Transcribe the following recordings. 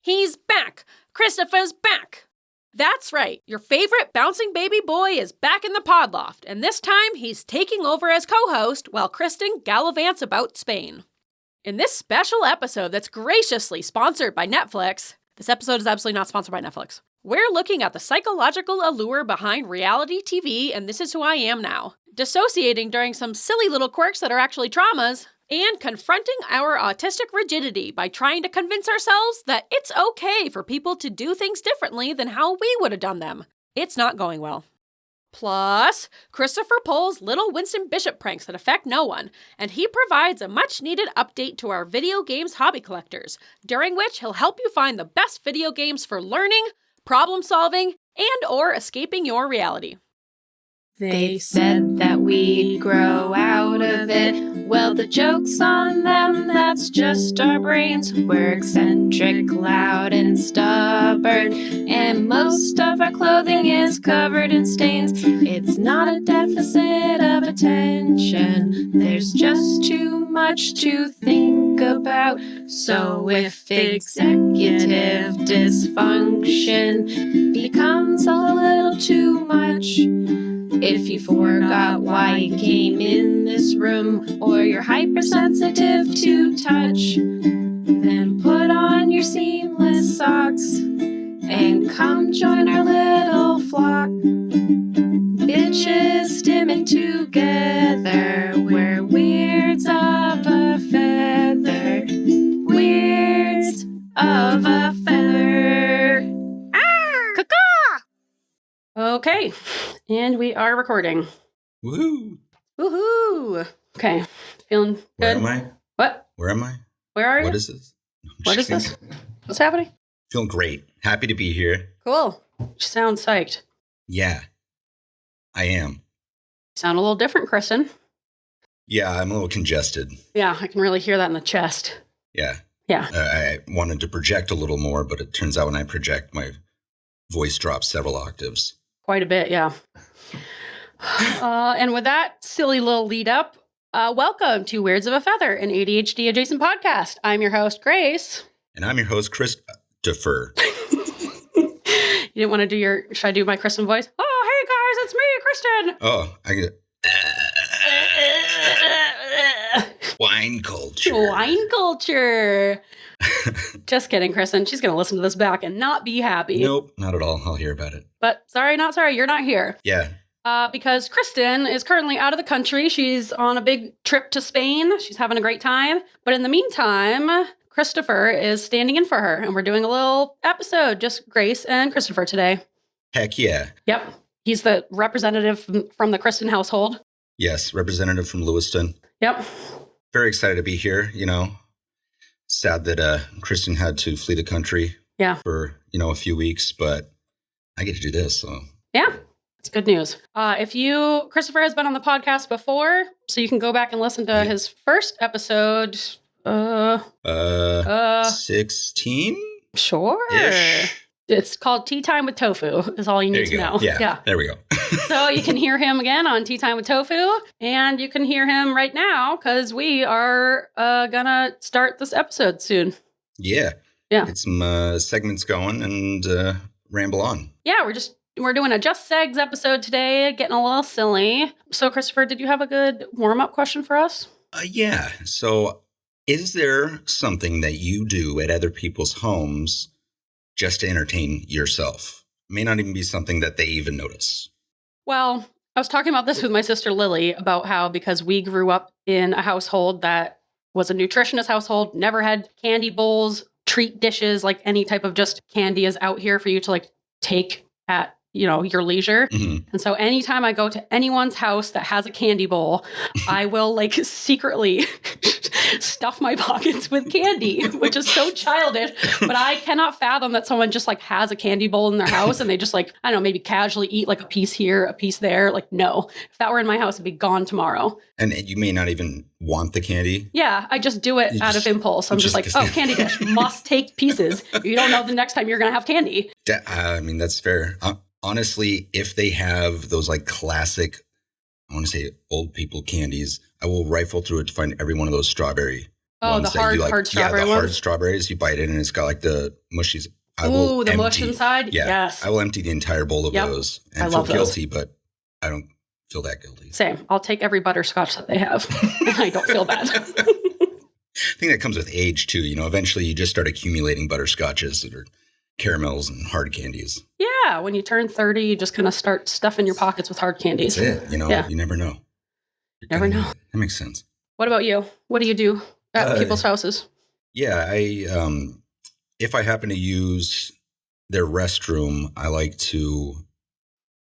He's back! Christopher's back! That's right, your favorite bouncing baby boy is back in the pod loft, and this time he's taking over as co-host while Kristin gallivants about Spain. In this special episode that's graciously sponsored by Netflix, this episode is absolutely not sponsored by Netflix, we're looking at the psychological allure behind reality TV and This Is Who I Am Now, dissociating during some silly little quirks that are actually traumas, and confronting our autistic rigidity by trying to convince ourselves that it's okay for people to do things differently than how we would have done them. It's not going well. Plus, Christopher pulls little Winston Bishop pranks that affect no one, and he provides a much-needed update to our video games hobby collectors, during which he'll help you find the best video games for learning, problem-solving, and/or escaping your reality. They said that we'd grow out of it. Well, the joke's on them, that's just our brains. We're eccentric, loud, and stubborn, and most of our clothing is covered in stains. It's not a deficit of attention, there's just too much to think about. So if executive dysfunction becomes a little too much, if you forgot why you came in this room, or you're hypersensitive to touch, then put on your seamless socks and come join our little flock. Bitches stimming together, we're weirds of a feather. Weirds of a feather. Okay, and we are recording. Woohoo! Woohoo! Okay, feeling good? Where am I? What? Where am I? Where are you? What is this? What is this? What's happening? Feeling great. Happy to be here. Cool. You sound psyched. Yeah, I am. You sound a little different, Kristin. Yeah, I'm a little congested. Yeah, I can really hear that in the chest. Yeah. Yeah. I wanted to project a little more, but it turns out when I project, my voice drops several octaves. Quite a bit, yeah. And with that silly little lead up, welcome to Weirds of a Feather, an AuDHD-Adjacent podcast. I'm your host, Grace. And I'm your host, Christopher. You didn't want to do should I do my Kristin voice? Oh, hey guys, it's me, Kristin. Oh, I get wine culture. Wine culture. Just kidding, Kristin. She's going to listen to this back and not be happy. Nope, not at all. I'll hear about it. But sorry, not sorry, you're not here. Yeah. Because Kristin is currently out of the country. She's on a big trip to Spain. She's having a great time. But in the meantime, Christopher is standing in for her. And we're doing a little episode, just Grace and Christopher today. Heck yeah. Yep. He's the representative from the Kristin household. Yes, representative from Lewiston. Yep. Very excited to be here, Sad that Kristin had to flee the country for, a few weeks, but I get to do this. So. Yeah, it's good news. Christopher has been on the podcast before, so you can go back and listen to his first episode. 16? Sure. Ish. It's called Tea Time with Tofu, is all you need to know. Yeah, there we go. So you can hear him again on Tea Time with Tofu, and you can hear him right now because we are gonna start this episode soon. Yeah. Get some segments going and ramble on. Yeah, we're doing a Just Segs episode today, getting a little silly. So Christopher, did you have a good warm-up question for us? Yeah. So is there something that you do at other people's homes just to entertain yourself? May not even be something that they even notice. Well, I was talking about this with my sister Lily about how because we grew up in a household that was a nutritionist household, never had candy bowls, treat dishes, like any type of just candy is out here for you to like take at your leisure. Mm-hmm. And so anytime I go to anyone's house that has a candy bowl, I will like secretly stuff my pockets with candy, which is so childish. But I cannot fathom that someone just like has a candy bowl in their house and they just like, I don't know, maybe casually eat like a piece here, a piece there. Like, no, if that were in my house, it'd be gone tomorrow. And you may not even want the candy. Yeah, I just do it out of impulse. I'm just like, oh, candy dish, must take pieces. You don't know the next time you're going to have candy. That's fair. Honestly, if they have those like classic, I want to say old people candies, I will rifle through it to find every one of those strawberry Oh, ones the that you like. hard strawberry the hard ones? strawberries. You bite it and it's got like the mushies. Ooh, the mush inside? Yeah, Yes. I will empty the entire bowl of those and I feel love those. guilty, but I don't feel that guilty. Same. I'll take every butterscotch that they have. I don't feel bad. I think that comes with age too. Eventually you just start accumulating butterscotches that are caramels and hard candies. Yeah, when you turn 30, you just kind of start stuffing your pockets with hard candies. That's it. You never know. Never know. That makes sense. What about you? What do you do at people's houses? Yeah, if I happen to use their restroom, I like to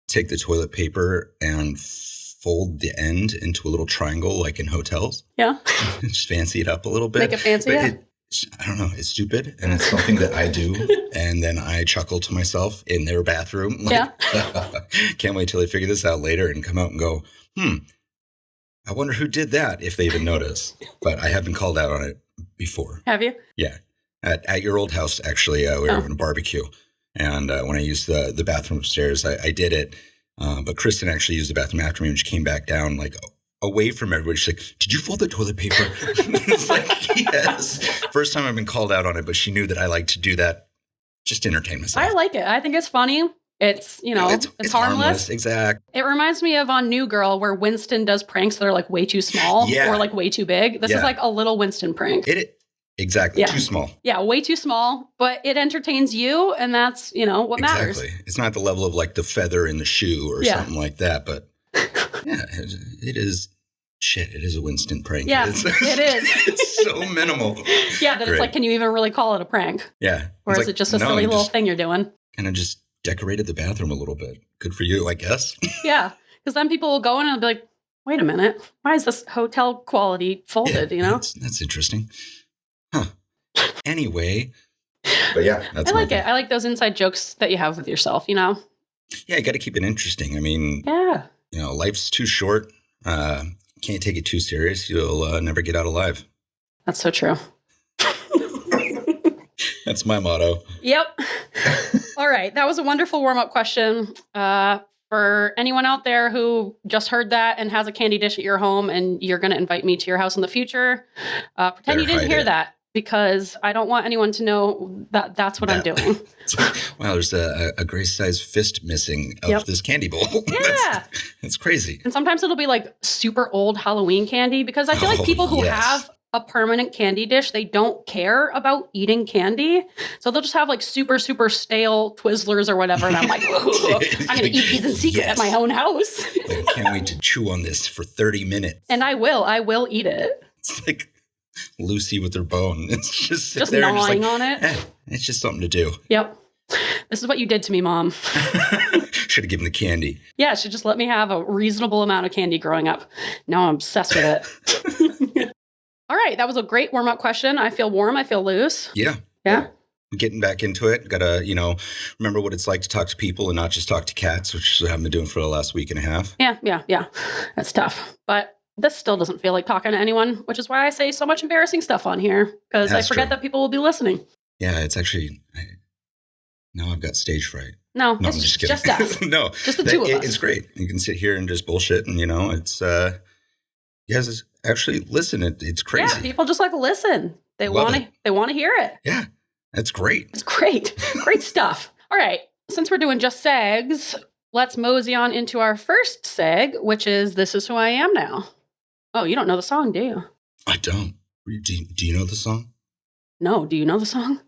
take the toilet paper and fold the end into a little triangle like in hotels. Yeah. Just fancy it up a little bit. Make it fancy, I don't know. It's stupid. And it's something that I do. And then I chuckle to myself in their bathroom. Can't wait till they figure this out later and come out and go, I wonder who did that, if they even notice. But I have been called out on it before. Have you? Yeah. At your old house, actually, we were having a barbecue. And when I used the bathroom upstairs, I did it. But Kristin actually used the bathroom after me when she came back down, like away from everybody. She's like, did you fold the toilet paper? It's like, yes. First time I've been called out on it, but she knew that I like to do that just to entertain myself. I like it. I think it's funny. It's, it's harmless. Exactly. It reminds me of on New Girl where Winston does pranks that are like way too small or like way too big. This is like a little Winston prank. Exactly. Yeah. Too small. Yeah, way too small, but it entertains you, and that's, what matters. Exactly. It's not the level of like the feather in the shoe or something like that, but yeah, it is. Shit, it is a Winston prank. Yeah, it is. It's so minimal. Yeah, that it's like, can you even really call it a prank? Yeah. Or is it just a silly little thing you're doing? Kind of just decorated the bathroom a little bit. Good for you, I guess. Yeah, because then people will go in and be like, wait a minute, why is this hotel quality folded, That's interesting. Huh. Anyway. But yeah, that's I like it. I like those inside jokes that you have with yourself, Yeah, you got to keep it interesting. I mean, life's too short. Can't take it too serious. You'll never get out alive. That's so true. That's my motto. Yep. All right. That was a wonderful warm-up question. For anyone out there who just heard that and has a candy dish at your home and you're going to invite me to your house in the future, pretend you didn't hear that, because I don't want anyone to know that that's what I'm doing. Wow, there's a Grace-sized fist missing of this candy bowl. Yeah. That's crazy. And sometimes it'll be like super old Halloween candy, because I feel like people who have a permanent candy dish, they don't care about eating candy. So they'll just have like super, super stale Twizzlers or whatever. And I'm like, I'm going to eat these in secret at my own house. I can't wait to chew on this for 30 minutes. And I will eat it. It's like Lucy with her bone. It's just there gnawing on it. It's just something to do. Yep. This is what you did to me, Mom. Should have given the candy. Yeah, she just let me have a reasonable amount of candy growing up. Now I'm obsessed with it. All right, that was a great warm-up question. I feel warm. I feel loose. Yeah. Yeah. Getting back into it. Got to, remember what it's like to talk to people and not just talk to cats, which I haven't been doing for the last week and a half. Yeah. That's tough. But this still doesn't feel like talking to anyone, which is why I say so much embarrassing stuff on here, because I forget that people will be listening. Yeah, it's actually, now I've got stage fright. No, I'm just kidding. Just us. No. Just the two of us. It's great. You can sit here and just bullshit and, it's, you guys actually listen. It's crazy. Yeah, people just listen. They want to hear it. Yeah, that's great. It's great. Great stuff. All right. Since we're doing just segs, let's mosey on into our first seg, which is This Is Who I Am Now. Oh, you don't know the song, do you? I don't. Do you know the song? No. Do you know the song?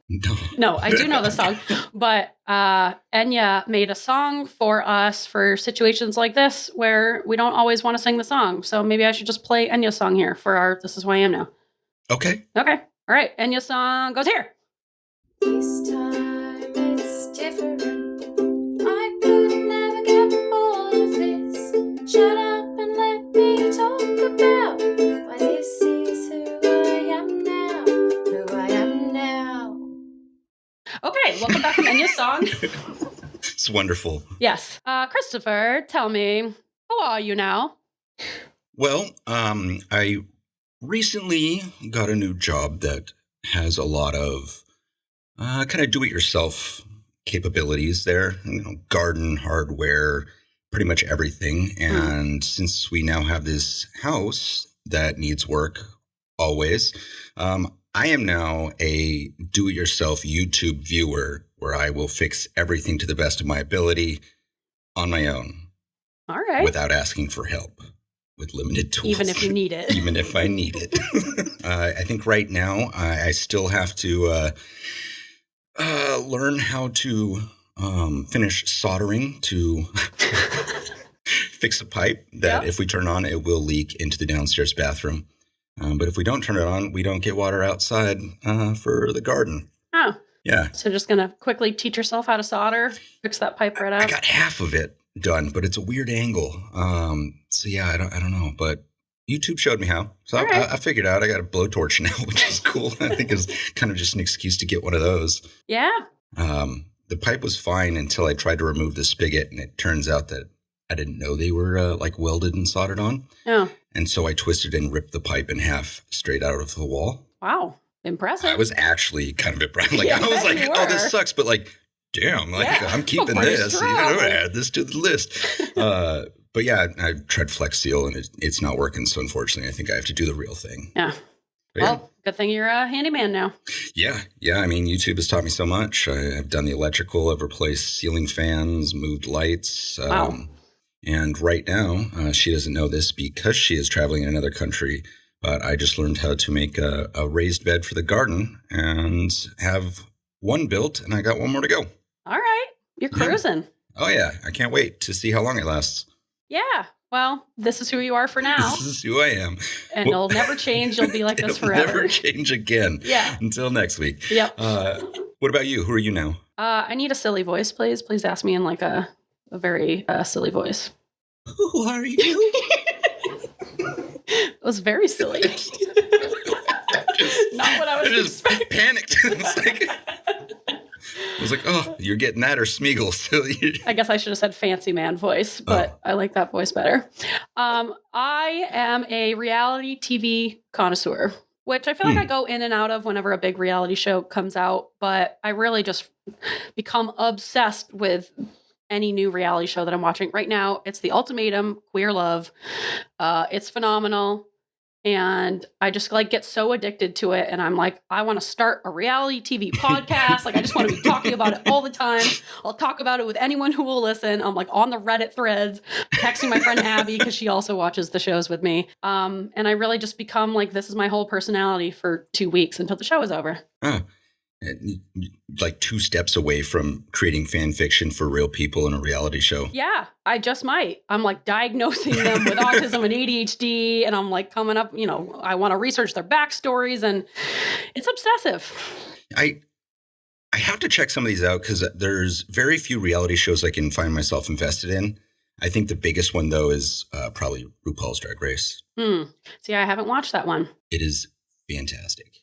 No, I do know the song. But Enya made a song for us for situations like this where we don't always want to sing the song. So maybe I should just play Enya's song here for our This Is Who I Am Now. Okay. All right. Enya's song goes here. This time it's different. I could never get bored of this. Shut up and let me talk about why this is who I am now. Who I am now. Okay, welcome back from Enya's song. It's wonderful. Yes. Christopher, tell me, who are you now? Well, I recently got a new job that has a lot of kind of do-it-yourself capabilities there. Garden, hardware, pretty much everything. And since we now have this house that needs work always. I am now a do-it-yourself YouTube viewer where I will fix everything to the best of my ability on my own. All right. Without asking for help, with limited tools. Even if you need it. Even if I need it. I think right now I still have to learn how to finish soldering to fix a pipe that if we turn on, it will leak into the downstairs bathroom. But if we don't turn it on, we don't get water outside for the garden. Oh. Yeah. So just going to quickly teach yourself how to solder, fix that pipe right up? I got half of it done, but it's a weird angle. So yeah, I don't know, but YouTube showed me how. So I figured out I got a blowtorch now, which is cool. I think it's kind of just an excuse to get one of those. Yeah. The pipe was fine until I tried to remove the spigot, and it turns out that I didn't know they were like welded and soldered on. Oh. And so I twisted and ripped the pipe in half straight out of the wall. Wow. Impressive. I was actually kind of impressed. Like, I was like, oh, this sucks. But like, damn, like I'm keeping this. You know, add this to the list. But yeah, I tried Flex Seal and it's not working. So unfortunately, I think I have to do the real thing. Yeah. But well, good thing you're a handyman now. Yeah. Yeah. I mean, YouTube has taught me so much. I've done the electrical. I've replaced ceiling fans, moved lights. Wow. And right now, she doesn't know this because she is traveling in another country. But I just learned how to make a raised bed for the garden and have one built, and I got one more to go. All right. You're cruising. Oh, yeah. I can't wait to see how long it lasts. Yeah. Well, this is who you are for now. This is who I am. And it'll never change. You'll be like this forever. It'll never change again. Yeah. Until next week. Yep. What about you? Who are you now? I need a silly voice, please. Please ask me in like a very silly voice. Who are you? It was very silly. Not what I was expecting. Panicked. I was like, oh, you're getting that or Smeagol. So I guess I should have said fancy man voice, but I like that voice better. I am a reality TV connoisseur, which I feel like I go in and out of whenever a big reality show comes out, but I really just become obsessed with any new reality show that I'm watching. Right now, it's The Ultimatum, Queer Love. It's phenomenal. And I just like get so addicted to it. And I'm like, I want to start a reality TV podcast. Like, I just want to be talking about it all the time. I'll talk about it with anyone who will listen. I'm like on the Reddit threads, texting my friend Abby because she also watches the shows with me. And I really just become like, this is my whole personality for 2 weeks until the show is over. Like 2 steps away from creating fan fiction for real people in a reality show. Yeah, I just might. I'm like diagnosing them with autism and ADHD, and I'm like coming up, I want to research their backstories, and it's obsessive. I have to check some of these out because there's very few reality shows I can find myself invested in. I think the biggest one, though, is probably RuPaul's Drag Race. See, I haven't watched that one. It is fantastic.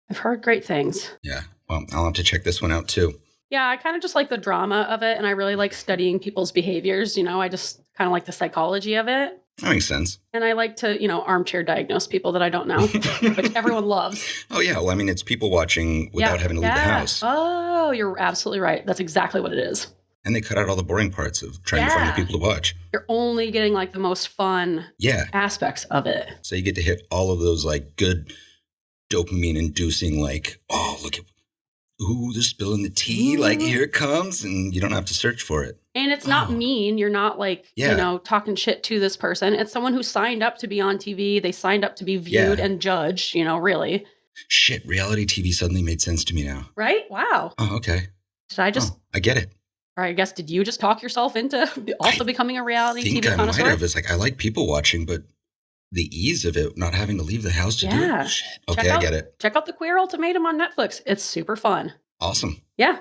I've heard great things. Yeah. Well, I'll have to check this one out, too. Yeah, I kind of just like the drama of it, and I really like studying people's behaviors. I just kind of like the psychology of it. That makes sense. And I like to, armchair diagnose people that I don't know, which everyone loves. Oh, yeah. Well, I mean, it's people watching without having to leave the house. Oh, you're absolutely right. That's exactly what it is. And they cut out all the boring parts of trying to find the people to watch. You're only getting like the most fun aspects of it. So you get to hit all of those like good dopamine inducing, like, oh, look at, they're spilling the tea. Like, here it comes. And you don't have to search for it. And it's not mean. You're not like, talking shit to this person. It's someone who signed up to be on TV. They signed up to be viewed and judged, really. Shit, reality TV suddenly made sense to me now. Right? Wow. Oh, okay. Did I just... I get it. Or I guess, did you just talk yourself into also becoming a reality TV connoisseur? I think I might have. It's like, I like people watching, but the ease of it, not having to leave the house to do it. Shit. Okay, I get it. Check out The Queer Ultimatum on Netflix. It's super fun. Awesome. Yeah.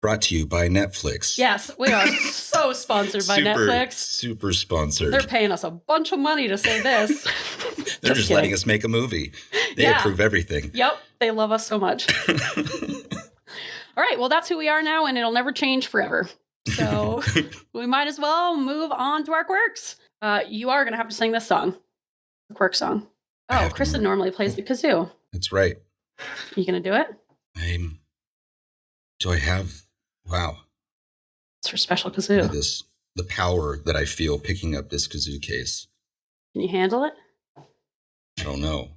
Brought to you by Netflix. Yes, we are so sponsored by Netflix. Super sponsored. They're paying us a bunch of money to say this. They're just letting us make a movie. They approve everything. Yep. They love us so much. All right. Well, that's who we are now, and it'll never change forever. So we might as well move on to our quirks. You are going to have to sing this song. The quirk song. Oh, Kristin normally plays the kazoo. That's right. Are you going to do it? Do I have... Wow. It's her special kazoo. The power that I feel picking up this kazoo case. Can you handle it? I don't know.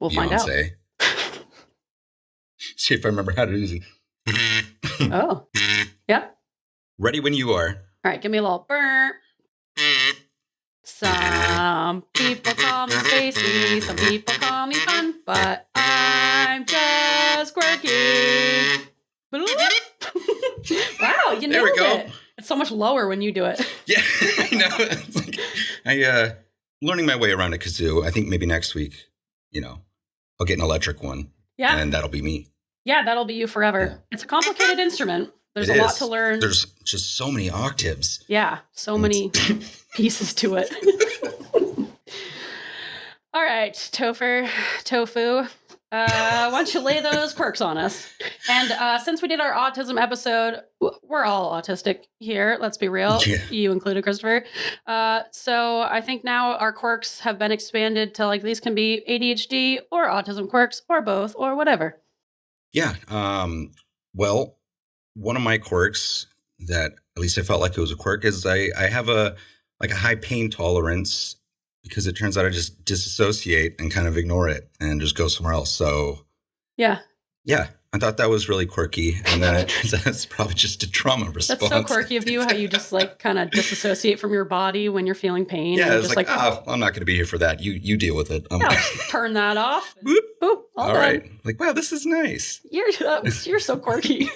We'll find out. See if I remember how to use it. Oh, yeah. Ready when you are. All right, give me a little burp. Some people call me spacey, some people call me fun, but I'm just quirky. Wow, you nailed it. It's so much lower when you do it. Yeah, I know. It's like, learning my way around a kazoo. I think maybe next week, I'll get an electric one. Yeah. And that'll be me. Yeah, that'll be you forever. Yeah. It's a complicated instrument. There's a lot to learn. There's just so many octaves. Yeah, so many pieces to it. All right, Tofu. Why don't you lay those quirks on us? And since we did our autism episode, we're all autistic here. Let's be real. Yeah. You included, Christopher. So I think now our quirks have been expanded to these can be ADHD or autism quirks or both or whatever. Yeah. Well, one of my quirks that at least I felt like it was a quirk is I have a high pain tolerance. Because it turns out I just disassociate and kind of ignore it and just go somewhere else. So, yeah, I thought that was really quirky. And then it turns out it's probably just a trauma response. That's so quirky of you, how you just kind of disassociate from your body when you're feeling pain. Yeah, it's just I'm not going to be here for that. You deal with it. Turn that off. Boop. Boop. All right. Wow, this is nice. You're so quirky.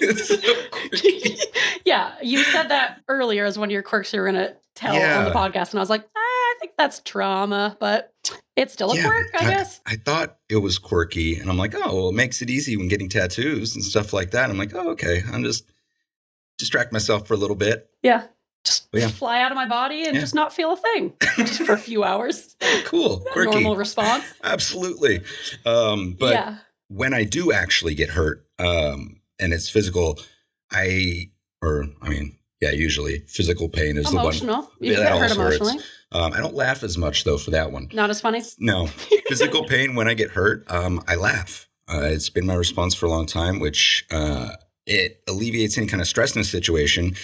Yeah, you said that earlier as one of your quirks you were going to tell on the podcast. And I was like, I think that's trauma, but it's still a quirk, I guess. I thought it was quirky. And I'm like, oh, well, it makes it easy when getting tattoos and stuff like that. I'm like, oh, okay. I'm just distract myself for a little bit. Yeah. Just fly out of my body and just not feel a thing just for a few hours. Cool. Quirky. Normal response. Absolutely. But when I do actually get hurt and it's physical, usually physical pain is emotional. The one. You get hurt emotionally. I don't laugh as much, though, for that one. Not as funny? No. Physical pain, when I get hurt, I laugh. It's been my response for a long time, which it alleviates any kind of stress in a situation.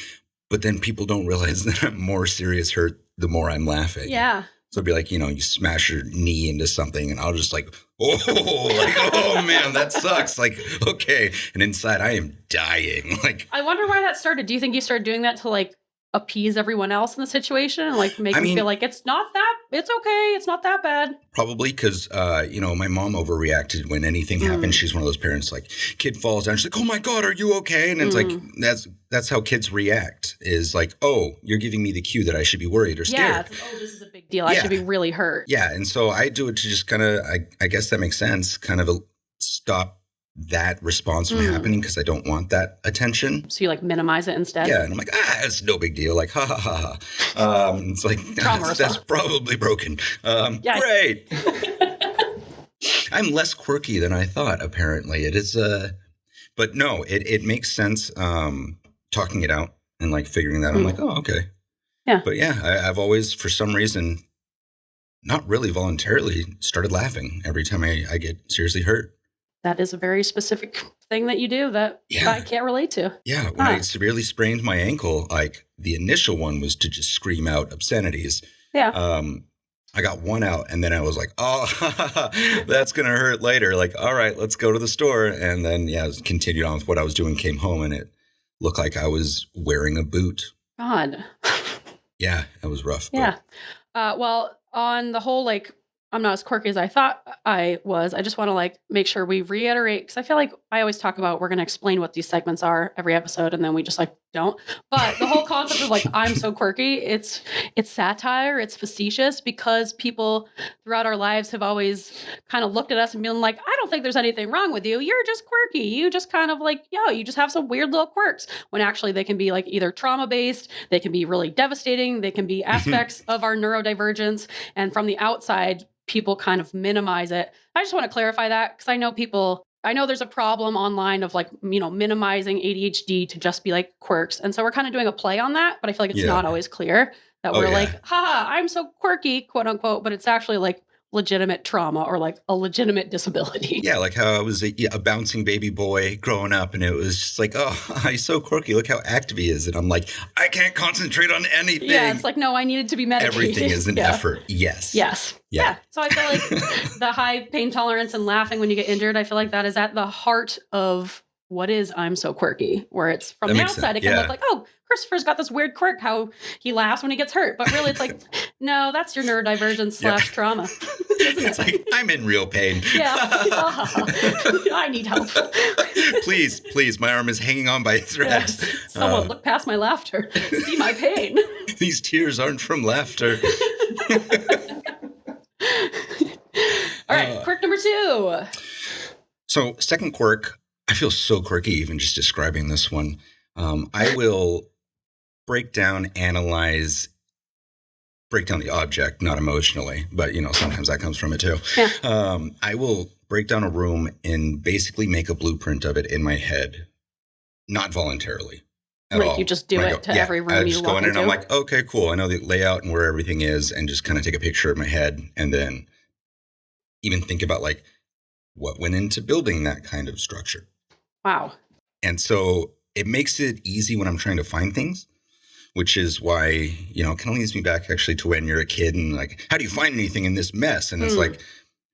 But then people don't realize that I'm more serious hurt the more I'm laughing. Yeah. So it'd be like, you smash your knee into something and I'll just oh man, that sucks. Okay. And inside I am dying. I wonder why that started. Do you think you started doing that to appease everyone else in the situation and make them feel like it's okay. It's not that bad. Probably because, my mom overreacted when anything happened. She's one of those parents, kid falls down. She's like, oh my God, are you okay? And it's that's how kids react is oh, you're giving me the cue that I should be worried or scared. Yeah, this is a big deal. I should be really hurt. Yeah. And so I do it to just kind of, I guess that makes sense, kind of stop that response from happening because I don't want that attention. So you minimize it instead? Yeah. And I'm like, it's no big deal. Ha ha ha ha. It's that's probably broken. Great. I'm less quirky than I thought, apparently. It is, but no, it makes sense talking it out and figuring that. I'm like, oh, okay. Yeah. But I've always, for some reason, not really voluntarily started laughing every time I get seriously hurt. That is a very specific thing that you do that I can't relate to. Yeah. When I severely sprained my ankle, the initial one was to just scream out obscenities. Yeah. I got one out and then I was like, oh, that's going to hurt later. All right, let's go to the store. And then, continued on with what I was doing, came home and it looked like I was wearing a boot. God. Yeah, it was rough. Yeah. Well, on the whole, I'm not as quirky as I thought I was. I just want to make sure we reiterate, because I feel like I always talk about we're going to explain what these segments are every episode, and then we just don't. But the whole concept of I'm so quirky, it's satire, it's facetious, because people throughout our lives have always kind of looked at us and been like, I don't think there's anything wrong with you. You're just quirky. You just kind of you just have some weird little quirks, when actually they can be either trauma-based, they can be really devastating, they can be aspects of our neurodivergence, and from the outside, people kind of minimize it. I just want to clarify that, because I know there's a problem online of minimizing ADHD to just be quirks. And so we're kind of doing a play on that, but I feel like it's not always clear that we're haha, I'm so quirky, quote unquote, but it's actually legitimate trauma or like a legitimate disability. Yeah, like how I was a bouncing baby boy growing up, and it was just like, oh, he's so quirky. Look how active he is. And I'm like, I can't concentrate on anything. Yeah, it's like, no, I needed to be medicated. Everything is an effort. Yes. Yes. Yeah. So I feel like the high pain tolerance and laughing when you get injured, I feel like that is at the heart of what is I'm so quirky, where it's from the outside, it can look like, oh, Christopher's got this weird quirk, how he laughs when he gets hurt. But really, it's like, no, that's your neurodivergence / trauma. It's like, I'm in real pain. Yeah. I need help. Please, my arm is hanging on by a thread. Yes. Someone look past my laughter. See my pain. These tears aren't from laughter. All right, quirk number 2. So, second quirk, I feel so quirky even just describing this one. I will break down the object, not emotionally, but, sometimes that comes from it too. Yeah. I will break down a room and basically make a blueprint of it in my head, not voluntarily at all. You just do it to every room I you just go in and I'm like, okay, cool. I know the layout and where everything is, and just kind of take a picture of my head and then even think about like what went into building that kind of structure. Wow. And so it makes it easy when I'm trying to find things, which is why, it kind of leads me back actually to when you're a kid and like, how do you find anything in this mess? And it's like,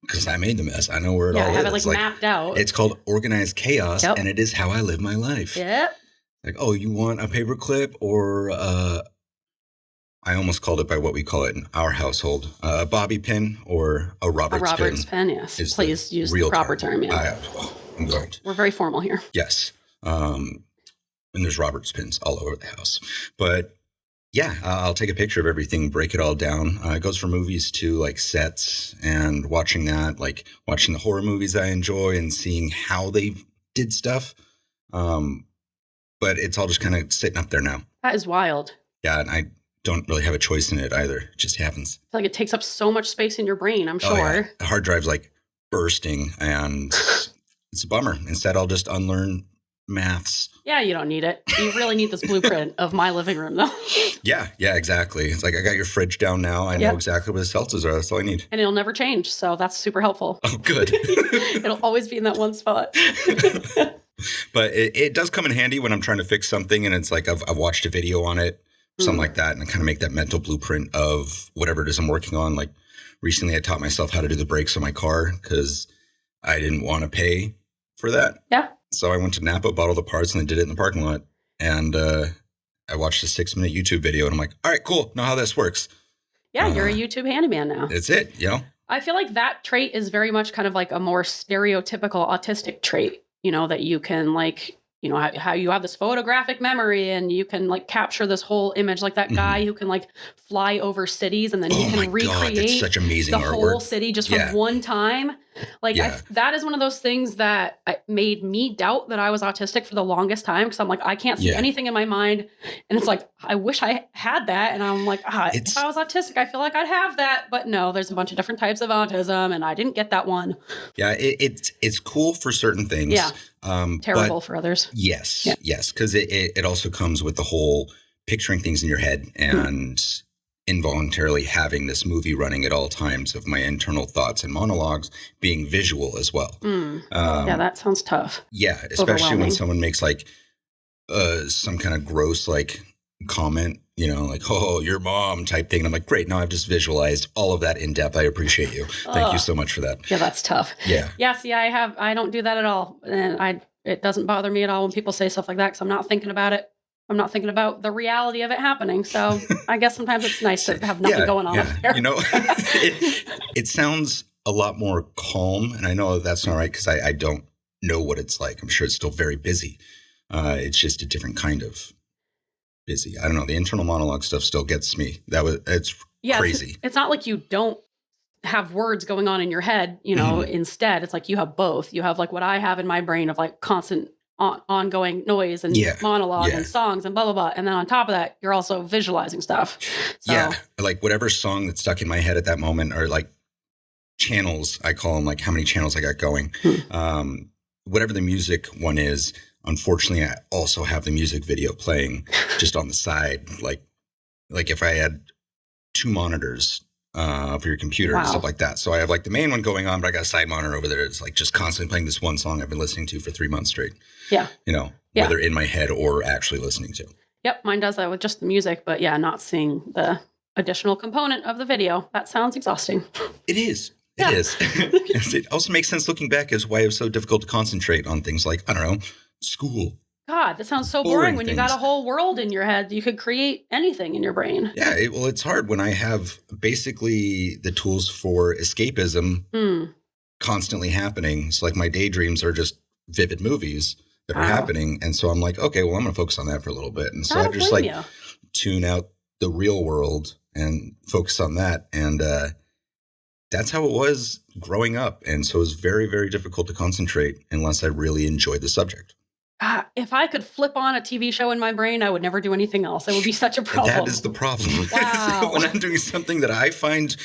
because I made the mess. I know where it all is. I have it like mapped out. It's called organized chaos, and it is how I live my life. Yep. Like, oh, you want a paper clip or I almost called it by what we call it in our household, a bobby pin or a Roberts pin. A Roberts pin, yes. Please use the proper term. Yeah. I'm going to. We're very formal here. Yes. And there's Roberts pins all over the house. But yeah, I'll take a picture of everything, break it all down. It goes from movies to like sets and watching that, like watching the horror movies I enjoy and seeing how they did stuff. But it's all just kind of sitting up there now. That is wild. Yeah, and I don't really have a choice in it either. It just happens. I feel like it takes up so much space in your brain, I'm sure. Yeah. The hard drive's like bursting and it's a bummer. Instead, I'll just unlearn maths. Yeah, you don't need it. You really need this blueprint of my living room, though. Yeah, exactly. It's like I got your fridge down now. I know exactly what the seltzers are. That's all I need. And it'll never change, so that's super helpful. Oh, good. It'll always be in that one spot. But it does come in handy when I'm trying to fix something and it's like I've watched a video on it, something like that, and I kind of make that mental blueprint of whatever it is I'm working on. Like recently I taught myself how to do the brakes on my car because I didn't want to pay for that. Yeah. So I went to Napa, bought all the parts, and then did it in the parking lot. And I watched a 6-minute YouTube video, and I'm like, all right, cool. Know how this works. Yeah, you're a YouTube handyman now. It's it, I feel like that trait is very much kind of like a more stereotypical autistic trait, that you can like, how you have this photographic memory and you can like capture this whole image, like that guy who can like fly over cities and then he can recreate such amazing the artwork. Whole city just from one time. Like that is one of those things that made me doubt that I was autistic for the longest time because I'm like, I can't see anything in my mind. And it's like, I wish I had that. And I'm like, if I was autistic, I feel like I'd have that. But no, there's a bunch of different types of autism and I didn't get that one. Yeah, it's cool for certain things. Yeah. Terrible for others. Yes. Because it also comes with the whole picturing things in your head and involuntarily having this movie running at all times of my internal thoughts and monologues being visual as well. Yeah, that sounds tough. Yeah, especially when someone makes like some kind of gross like comment, like, oh, your mom type thing. And I'm like, great. Now I've just visualized all of that in depth. I appreciate you. Thank you so much for that. Yeah, that's tough. Yeah. Yeah, see, I don't do that at all. And it doesn't bother me at all when people say stuff like that because I'm not thinking about it. I'm not thinking about the reality of it happening. So I guess sometimes it's nice to have nothing going on up there. It sounds a lot more calm. And I know that's not right because I don't know what it's like. I'm sure it's still very busy. It's just a different kind of busy. I don't know. The internal monologue stuff still gets me. It's crazy. It's not like you don't have words going on in your head, instead it's like you have both. You have like what I have in my brain of like constant ongoing noise and monologue and songs and blah, blah, blah. And then on top of that, you're also visualizing stuff. So, yeah. Like whatever song that's stuck in my head at that moment or like channels, I call them like how many channels I got going. Whatever the music one is, unfortunately, I also have the music video playing just on the side. Like if I had 2 monitors for your computer and stuff like that. So I have like the main one going on, but I got a side monitor over there. It's like just constantly playing this one song I've been listening to for 3 months straight. Yeah. Whether in my head or actually listening to. Yep. Mine does that with just the music, but not seeing the additional component of the video. That sounds exhausting. It is. It is. It also makes sense looking back as why it was so difficult to concentrate on things like, I don't know, school. God, that sounds so boring when you got a whole world in your head. You could create anything in your brain. Yeah, it's hard when I have basically the tools for escapism constantly happening. So like my daydreams are just vivid movies that are happening. And so I'm like, okay, well, I'm going to focus on that for a little bit. And so I just like tune out the real world and focus on that. And that's how it was growing up. And so it was very, very difficult to concentrate unless I really enjoyed the subject. If I could flip on a TV show in my brain, I would never do anything else. It would be such a problem. That is the problem. Wow. When I'm doing something that I find,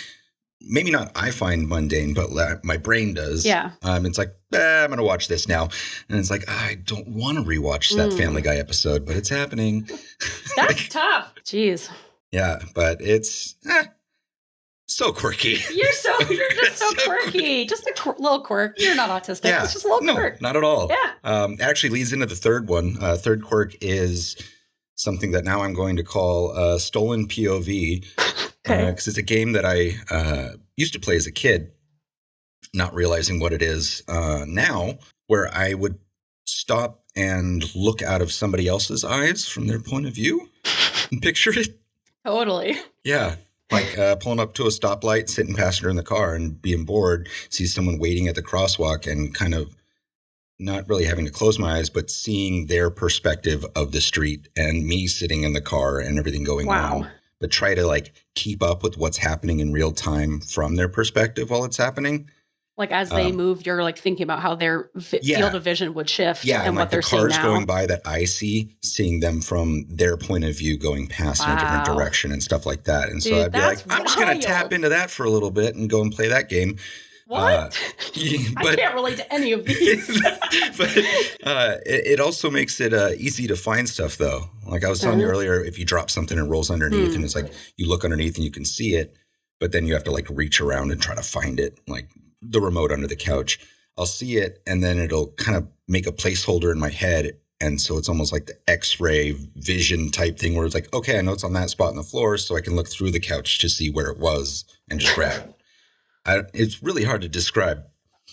maybe not I find mundane, but my brain does. Yeah. It's like, I'm going to watch this now. And it's like, I don't want to rewatch that Family Guy episode, but it's happening. That's tough. Jeez. Yeah, but it's so quirky. You're just so quirky. Just a little quirk. You're not autistic. Yeah. It's just a little quirk. No, not at all. Yeah. It actually leads into the third one. Third quirk is something that now I'm going to call stolen POV. Because it's a game that I used to play as a kid, not realizing what it is now, where I would stop and look out of somebody else's eyes from their point of view and picture it. Totally. Yeah. Like pulling up to a stoplight, sitting passenger in the car and being bored, see someone waiting at the crosswalk and kind of not really having to close my eyes, but seeing their perspective of the street and me sitting in the car and everything going on. But try to like keep up with what's happening in real time from their perspective while it's happening. Like as they move, you're like thinking about how their field of vision would shift and what they're seeing now. The cars going by that I see, seeing them from their point of view going past in a different direction and stuff like that. And so I'd be like, I'm just going to tap into that for a little bit and go and play that game. What? I can't relate to any of these. But it also makes it easy to find stuff, though. Like I was telling you earlier, if you drop something and it rolls underneath and it's like you look underneath and you can see it, but then you have to like reach around and try to find it, like the remote under the couch. I'll see it and then it'll kind of make a placeholder in my head. And so it's almost like the X-ray vision type thing where it's like, okay, I know it's on that spot on the floor, so I can look through the couch to see where it was and just grab it. It's really hard to describe.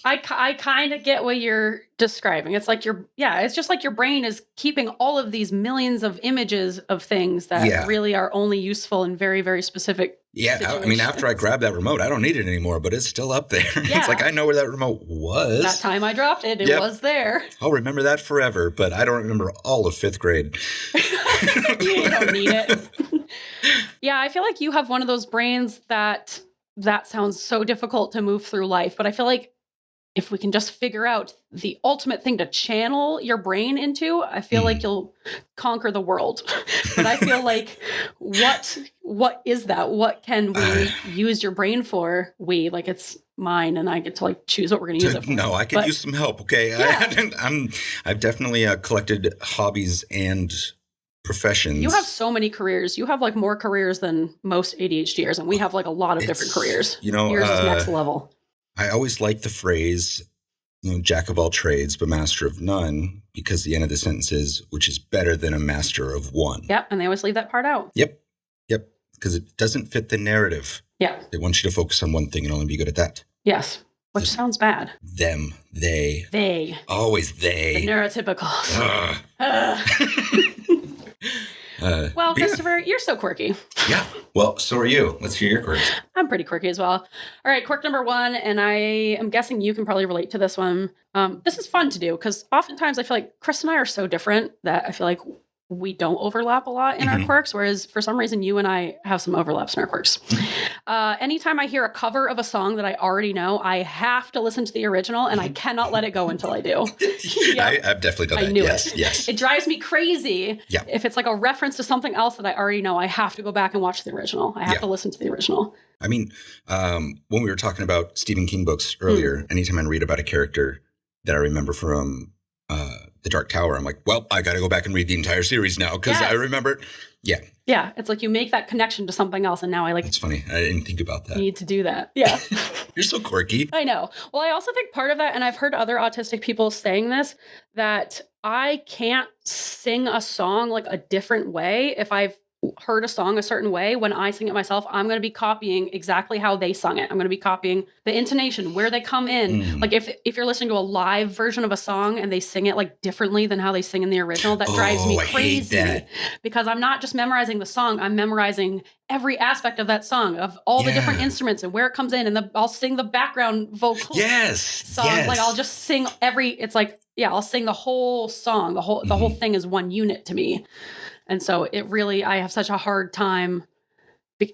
I kind of get what you're describing. It's like it's just like your brain is keeping all of these millions of images of things that really are only useful in very, very specific situations. I mean, after I grab that remote, I don't need it anymore, but it's still up there. Yeah. It's like, I know where that remote was. That time I dropped it, it was there. I'll remember that forever, but I don't remember all of 5th grade. You don't need it. Yeah, I feel like you have one of those brains that sounds so difficult to move through life, but I feel like if we can just figure out the ultimate thing to channel your brain into, I feel like you'll conquer the world. But I feel like what is that? What can we use your brain for? Like it's mine and I get to like choose what we're going to use it for. No, I could use some help. Okay. Yeah. I've definitely collected hobbies and professions. You have so many careers. You have like more careers than most ADHDers, and we have like a lot of different careers. Yours is next level. I always like the phrase, jack of all trades, but master of none, because the end of the sentence is, which is better than a master of one. Yep. And they always leave that part out. Yep. Because it doesn't fit the narrative. Yeah. They want you to focus on one thing and only be good at that. Yes. Which sounds bad. Them, they. They. Always they. The neurotypical. Well, Christopher, you're so quirky. Yeah. Well, so are you. Let's hear your quirks. I'm pretty quirky as well. All right, quirk number 1, and I am guessing you can probably relate to this one. This is fun to do because oftentimes I feel like Chris and I are so different that I feel like we don't overlap a lot in our quirks, whereas for some reason you and I have some overlaps in our quirks. Anytime I hear a cover of a song that I already know, I have to listen to the original, and I cannot let it go until I do. I've definitely done that. I knew it. Yes. It drives me crazy. Yeah. If it's like a reference to something else that I already know, I have to go back and watch the original. I have to listen to the original. I mean, when we were talking about Stephen King books earlier, anytime I read about a character that I remember from The Dark Tower. I'm like, well, I got to go back and read the entire series now because I remember. Yeah. Yeah. It's like you make that connection to something else. And now I It's funny. I didn't think about that. need to do that. Yeah. You're so quirky. I know. Well, I also think part of that, and I've heard other autistic people saying this, that I can't sing a song like a different way. If I've heard a song a certain way, when I sing it myself, I'm going to be copying exactly how they sung it. I'm going to be copying the intonation, where they come in. Like if you're listening to a live version of a song and they sing it like differently than how they sing in the original, that drives me crazy. I hate that. Because I'm not just memorizing the song, I'm memorizing every aspect of that song, of all the different instruments and where it comes in, and I'll sing the background vocal. Yes. Like I'll just sing I'll sing the whole song. The whole thing is one unit to me. And so I have such a hard time.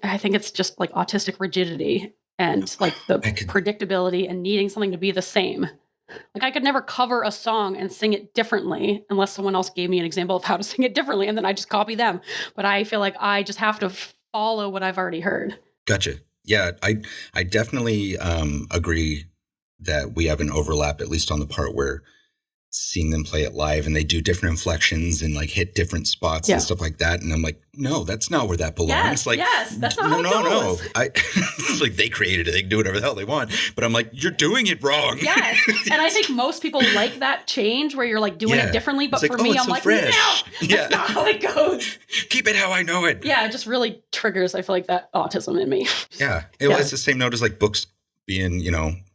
I think it's just like autistic rigidity and like the predictability and needing something to be the same. Like I could never cover a song and sing it differently unless someone else gave me an example of how to sing it differently, and then I just copy them. But I feel like I just have to follow what I've already heard. Gotcha. Yeah, I definitely agree that we have an overlap, at least on the part where seeing them play it live and they do different inflections and like hit different spots and stuff like that. And I'm like, no, that's not where that belongs. Yes, that's not how it goes. No. It's like they created it. They can do whatever the hell they want. But I'm like, you're doing it wrong. Yes. And I think most people like that change where you're like doing it differently. But for me, I'm like, no, that's not how it goes. Keep it how I know it. Yeah, it just really triggers, I feel like, that autism in me. Yeah. It's the same note as like books being,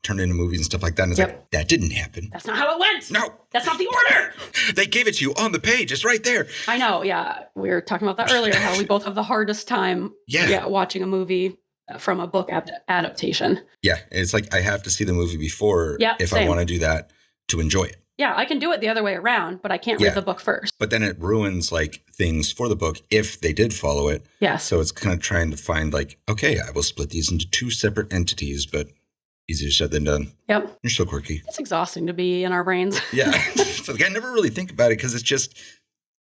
turned into movies and stuff like that. And it's like, that didn't happen. That's not how it went. No. That's not the order. They gave it to you on the page. It's right there. I know. Yeah. We were talking about that earlier, how we both have the hardest time watching a movie from a book adaptation. Yeah. It's like I have to see the movie before if I want to do that to enjoy it. Yeah. I can do it the other way around, but I can't read the book first. But then it ruins like things for the book if they did follow it. Yes. So it's kind of trying to find like, okay, I will split these into two separate entities, but easier said than done. Yep. You're so quirky. It's exhausting to be in our brains. Yeah. So like, I never really think about it because it's just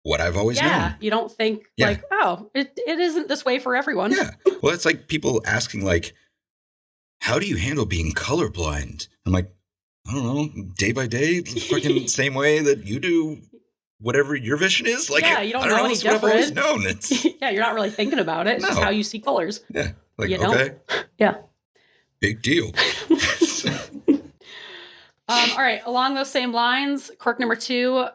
what I've always known. Yeah. You don't think like, oh, it isn't this way for everyone. Yeah. Well, it's like people asking like, how do you handle being colorblind? I'm like, I don't know, day by day, fucking same way that you do whatever your vision is. Like, you don't know any it's what I've always different. known. It's you're not really thinking about it. It's just how you see colors. Yeah. Like, you okay. Yeah. Big deal. All right. Along those same lines, quirk number 2,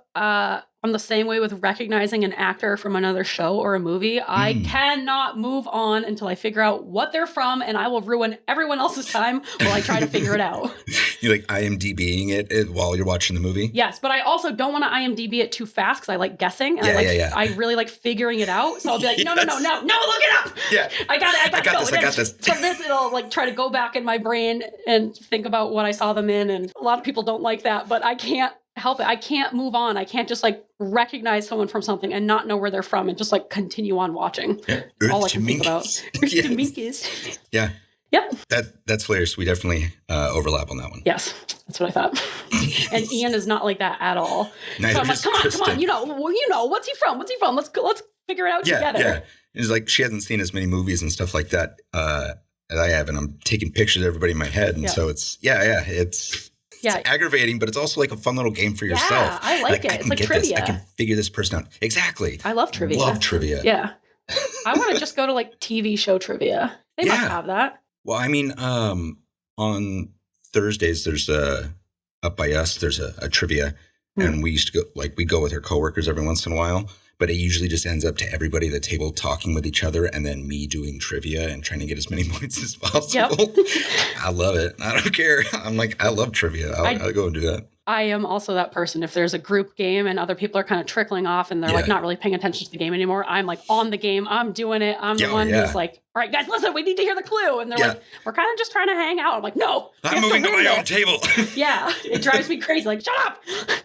I'm the same way with recognizing an actor from another show or a movie. I cannot move on until I figure out what they're from, and I will ruin everyone else's time while I try to figure it out. You like IMDb'ing it while you're watching the movie? Yes, but I also don't want to IMDb it too fast because I like guessing, and I really like figuring it out. So I'll be like, no, look it up. Yeah, I got this. From this, it'll like try to go back in my brain and think about what I saw them in, and a lot of people don't like that, but I can't help it. I can't move on. I can't just like recognize someone from something and not know where they're from and just like continue on watching. Yeah. All I can think about. Yeah. Yep. That's hilarious. We definitely overlap on that one. Yes, that's what I thought. And Ian is not like that at all. Neither so I'm like, come Kristin. on. You know, what's he from? Let's figure it out together. Yeah. It's like she hasn't seen as many movies and stuff like that as I have, and I'm taking pictures of everybody in my head, and so it's It's aggravating, but it's also like a fun little game for yourself. Yeah, I like it. It's like trivia. I can figure this person out. Exactly. I love trivia. Love trivia. Yeah. I want to just go to like TV show trivia. They must have that. Well, I mean, on Thursdays, there's up by us, there's a trivia. And we used to we go with our coworkers every once in a while. But it usually just ends up to everybody at the table talking with each other and then me doing trivia and trying to get as many points as possible. Yep. I love it. I don't care. I'm like, I love trivia. I'll go and do that. I am also that person. If there's a group game and other people are kind of trickling off and they're like not really paying attention to the game anymore, I'm like on the game. I'm doing it. I'm the one who's like, all right, guys, listen, we need to hear the clue. And they're like, we're kind of just trying to hang out. I'm like, no. I'm moving to my own table. Yeah. It drives me crazy. Like, shut up.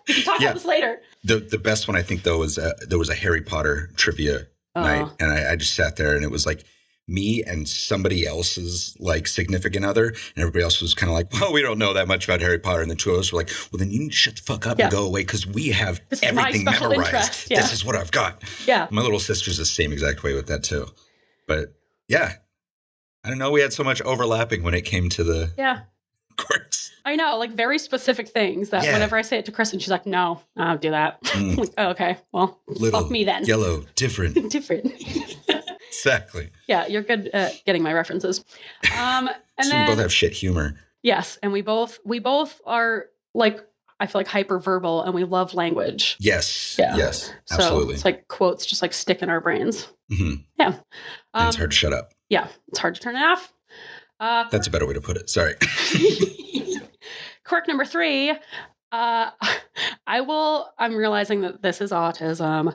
We can talk about this later. The best one, I think, though, was there was a Harry Potter trivia night. And I just sat there and it was like me and somebody else's like significant other. And everybody else was kind of like, well, we don't know that much about Harry Potter. And the two of us were like, well, then you need to shut the fuck up and go away because we have everything memorized. This is what I've got. Yeah. My little sister's the same exact way with that too. But yeah, I don't know. We had so much overlapping when it came to the quirks. I know, like very specific things that whenever I say it to Kristin, she's like, no, I don't do that. I'm like, oh, okay, well, Little, fuck me then. yellow, different. Different. Exactly. Yeah, you're good at getting my references. And so then we both have shit humor. yes, and we both are like, I feel like hyper verbal, and we love language. Yes. Yeah. Yes. Absolutely. So it's like quotes just like stick in our brains. Mm-hmm. Yeah. And it's hard to shut up. Yeah, it's hard to turn it off. That's a better way to put it. Sorry. Quirk number 3. I'm realizing that this is autism.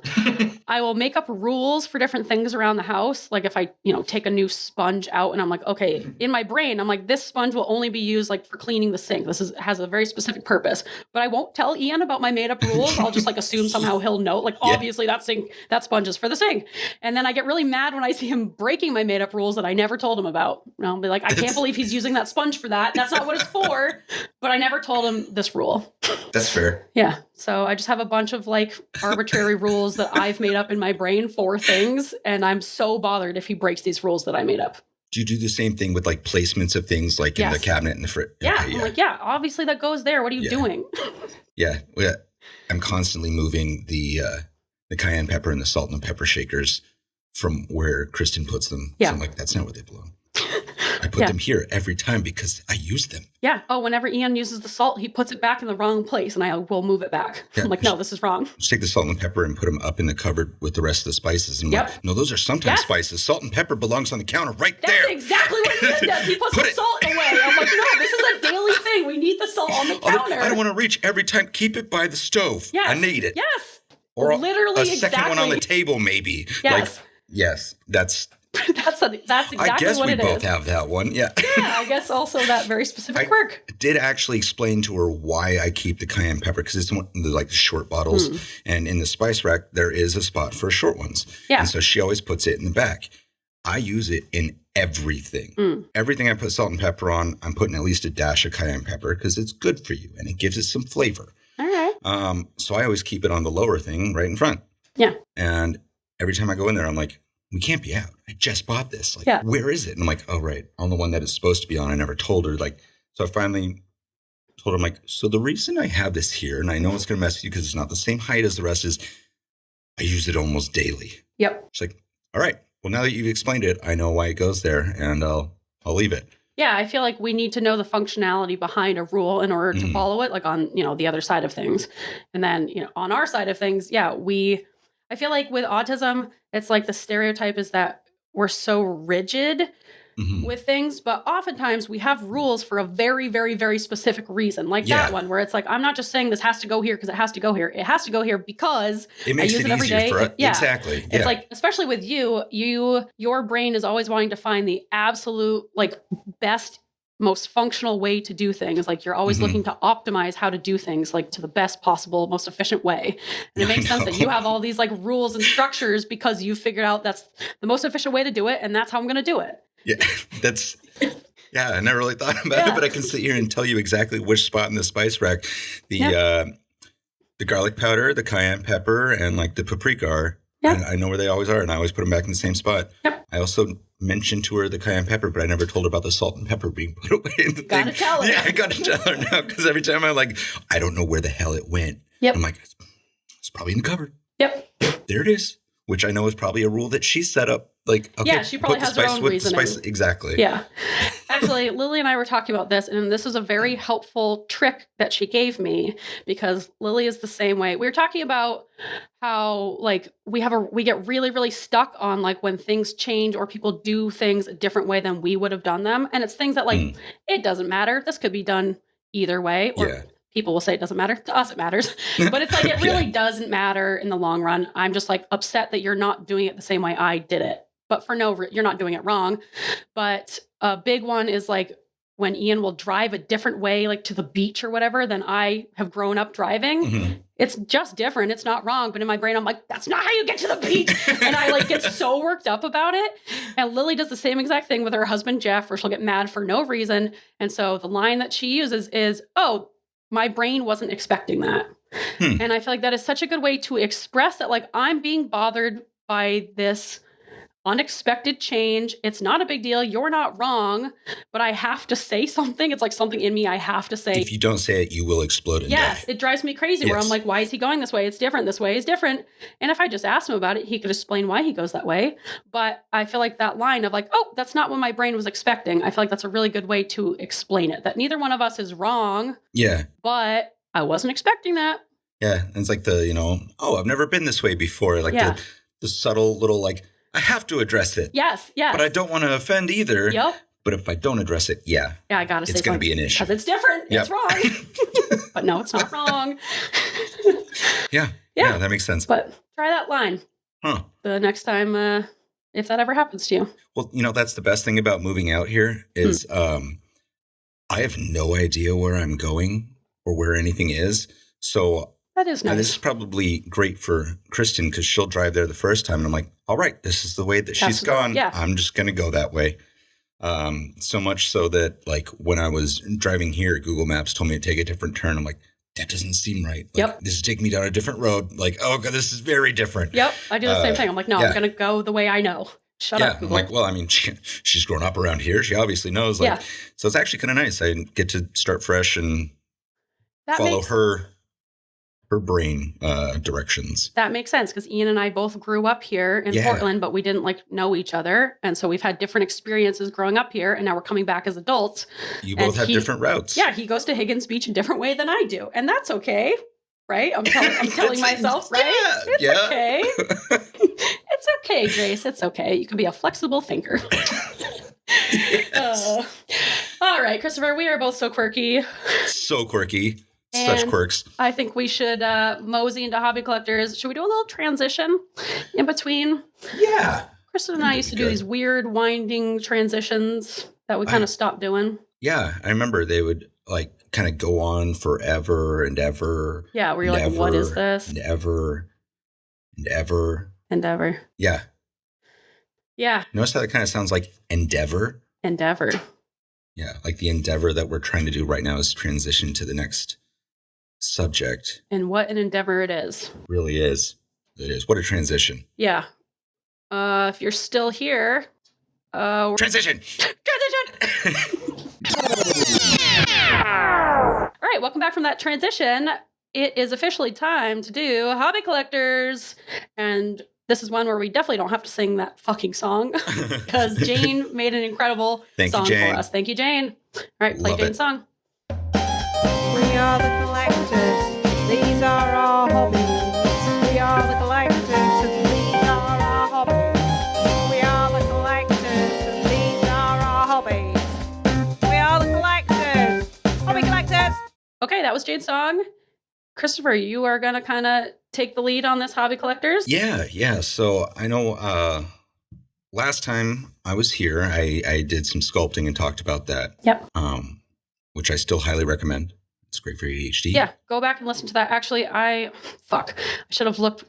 I will make up rules for different things around the house. Like if I, take a new sponge out and I'm like, okay, in my brain, I'm like, this sponge will only be used like for cleaning the sink. Has a very specific purpose, but I won't tell Ian about my made up rules. I'll just like assume somehow he'll know, like, obviously that sponge is for the sink. And then I get really mad when I see him breaking my made up rules that I never told him about. And I'll be like, I can't believe he's using that sponge for that. That's not what it's for. But I never told him this rule. That's fair. Yeah. So I just have a bunch of like arbitrary rules that I've made up in my brain for things. And I'm so bothered if he breaks these rules that I made up. Do you do the same thing with like placements of things like in the cabinet and the fridge? Yeah. Okay, I'm like, obviously that goes there. What are you doing? Yeah. I'm constantly moving the cayenne pepper and the salt and pepper shakers from where Kristin puts them. Yeah. So I'm like, that's not where they belong. I put them here every time because I use them. Yeah. Oh, whenever Ian uses the salt, he puts it back in the wrong place and I will move it back. Yeah. I'm like, no, this is wrong. Just take the salt and pepper and put them up in the cupboard with the rest of the spices. And I'm like, no, those are sometimes spices. Salt and pepper belongs on the counter there. That's exactly what Ian does. He puts the salt away. I'm like, no, this is a daily thing. We need the salt on the counter. I don't want to reach every time. Keep it by the stove. Yes. I need it. Yes. Or literally a second one on the table, maybe. Yes. Yes. That's exactly I guess what we it both is. have that one. Yeah. Yeah, I guess also that very specific quirk. I did actually explain to her why I keep the cayenne pepper because it's one of the short bottles. And in the spice rack, there is a spot for short ones. Yeah. And so she always puts it in the back. I use it in everything. Everything I put salt and pepper on, I'm putting at least a dash of cayenne pepper because it's good for you and it gives it some flavor. All right. So I always keep it on the lower thing right in front. Yeah. And every time I go in there, I'm like, we can't be out. I just bought this. Where is it? And I'm like, oh, right. On the one that it's supposed to be on. I never told her. So I finally told her, I'm like, so the reason I have this here, and I know it's going to mess with you because it's not the same height as the rest, is I use it almost daily. Yep. She's like, all right. Well, now that you've explained it, I know why it goes there, and I'll leave it. Yeah, I feel like we need to know the functionality behind a rule in order to follow it, like on, the other side of things. And then, on our side of things, I feel like with autism, it's like the stereotype is that we're so rigid with things, but oftentimes we have rules for a very, very, very specific reason. Like that one where it's like, I'm not just saying this has to go here because it has to go here. It has to go here because it makes I use it every easier day. for us. Yeah. Exactly. It's like, especially with your brain is always wanting to find the absolute best, most functional way to do things. Like you're always looking to optimize how to do things to the best possible, most efficient way. And it makes sense that you have all these rules and structures because you figured out that's the most efficient way to do it. And that's how I'm going to do it. Yeah, I never really thought about it, but I can sit here and tell you exactly which spot in the spice rack the garlic powder, the cayenne pepper, and the paprika are. And I know where they always are, and I always put them back in the same spot. Yep. I also mentioned to her the cayenne pepper, but I never told her about the salt and pepper being put away in the Gotta thing. tell her. Yeah, I got to tell her now because every time I'm like, I don't know where the hell it went. Yep. I'm like, it's probably in the cupboard. Yep. There it is, which I know is probably a rule that she set up. She probably has her own reasoning. Exactly. Yeah. Actually, Lily and I were talking about this, and this was a very helpful trick that she gave me because Lily is the same way. We were talking about how we get really, really stuck on when things change or people do things a different way than we would have done them. And it's things that it doesn't matter. This could be done either way. Or people will say it doesn't matter. To us, it matters. But it's it really doesn't matter in the long run. I'm just upset that you're not doing it the same way I did it. But you're not doing it wrong. But a big one is when Ian will drive a different way, to the beach or whatever, than I have grown up driving. It's just different. It's not wrong. But in my brain, I'm like, that's not how you get to the beach. And I get so worked up about it. And Lily does the same exact thing with her husband, Jeff, where she'll get mad for no reason. And so the line that she uses is, oh, my brain wasn't expecting that. And I feel like that is such a good way to express that, I'm being bothered by this unexpected change. It's not a big deal. You're not wrong, but I have to say something. It's like something in me I have to say. If you don't say it, you will explode and yes, die. it drives me crazy where I'm like, why is he going this way? It's different. This way is different. And if I just asked him about it, he could explain why he goes that way. But I feel like that line of like, oh, that's not what my brain was expecting. I feel like that's a really good way to explain it, that neither one of us is wrong. Yeah. But I wasn't expecting that. Yeah. And it's like oh, I've never been this way before. Like the subtle little like, I have to address it. Yes. But I don't want to offend either. Yep. But if I don't address it, I got to say it's going to be an issue. Because it's different. Yep. It's wrong. But no, it's not wrong. Yeah, that makes sense. But try that line. Huh. The next time, if that ever happens to you. Well, that's the best thing about moving out here is I have no idea where I'm going or where anything is. So that is nice. This is probably great for Kristin because she'll drive there the first time. And I'm like, all right, this is the way that she's gone. Yeah. I'm just going to go that way. So much so that like when I was driving here, Google Maps told me to take a different turn. I'm like, that doesn't seem right. Like, this is taking me down a different road. Like, oh God, this is very different. Yep. I do the same thing. I'm like, no, I'm going to go the way I know. Shut up, Google. I'm like, well, I mean, she's grown up around here. She obviously knows. Like, so it's actually kind of nice. I get to start fresh and follow her brain directions. That makes sense because Ian and I both grew up here in Portland, but we didn't know each other. And so we've had different experiences growing up here. And now we're coming back as adults. You both have different routes. Yeah. He goes to Higgins Beach a different way than I do. And that's okay. Right? I'm telling myself, right? It's okay. It's okay, Grace. It's okay. You can be a flexible thinker. All right, Christopher, we are both so quirky. So quirky. Such quirks. I think we should mosey into hobby collectors. Should we do a little transition in between? Yeah. Kristin and I used to do these weird winding transitions that we kind of stopped doing. Yeah. I remember they would like kind of go on forever and ever. Yeah. Where you're like, what is this? And ever and ever. And ever. Yeah. Yeah. Notice how that kind of sounds like endeavor? Endeavor. Yeah. Like the endeavor that we're trying to do right now is transition to the next subject. And what an endeavor it is. It really is. It is. What a transition. Yeah. If you're still here. Transition! All right, welcome back from that transition. It is officially time to do Hobby Collectors. And this is one where we definitely don't have to sing that fucking song because Jane made an incredible song for us. Thank you, Jane. All right, play Jane's song. We are the collectors. These are our hobbies. We are the collectors, and these are our hobbies. We are the collectors, and these are our hobbies. We are the collectors. Hobby collectors. Okay, that was Jane's song. Christopher, you are going to kind of take the lead on this Hobby Collectors? Yeah. So I know last time I was here, I did some sculpting and talked about that. Yep. Which I still highly recommend. It's great for ADHD. Yeah, go back and listen to that. Actually, I should have looked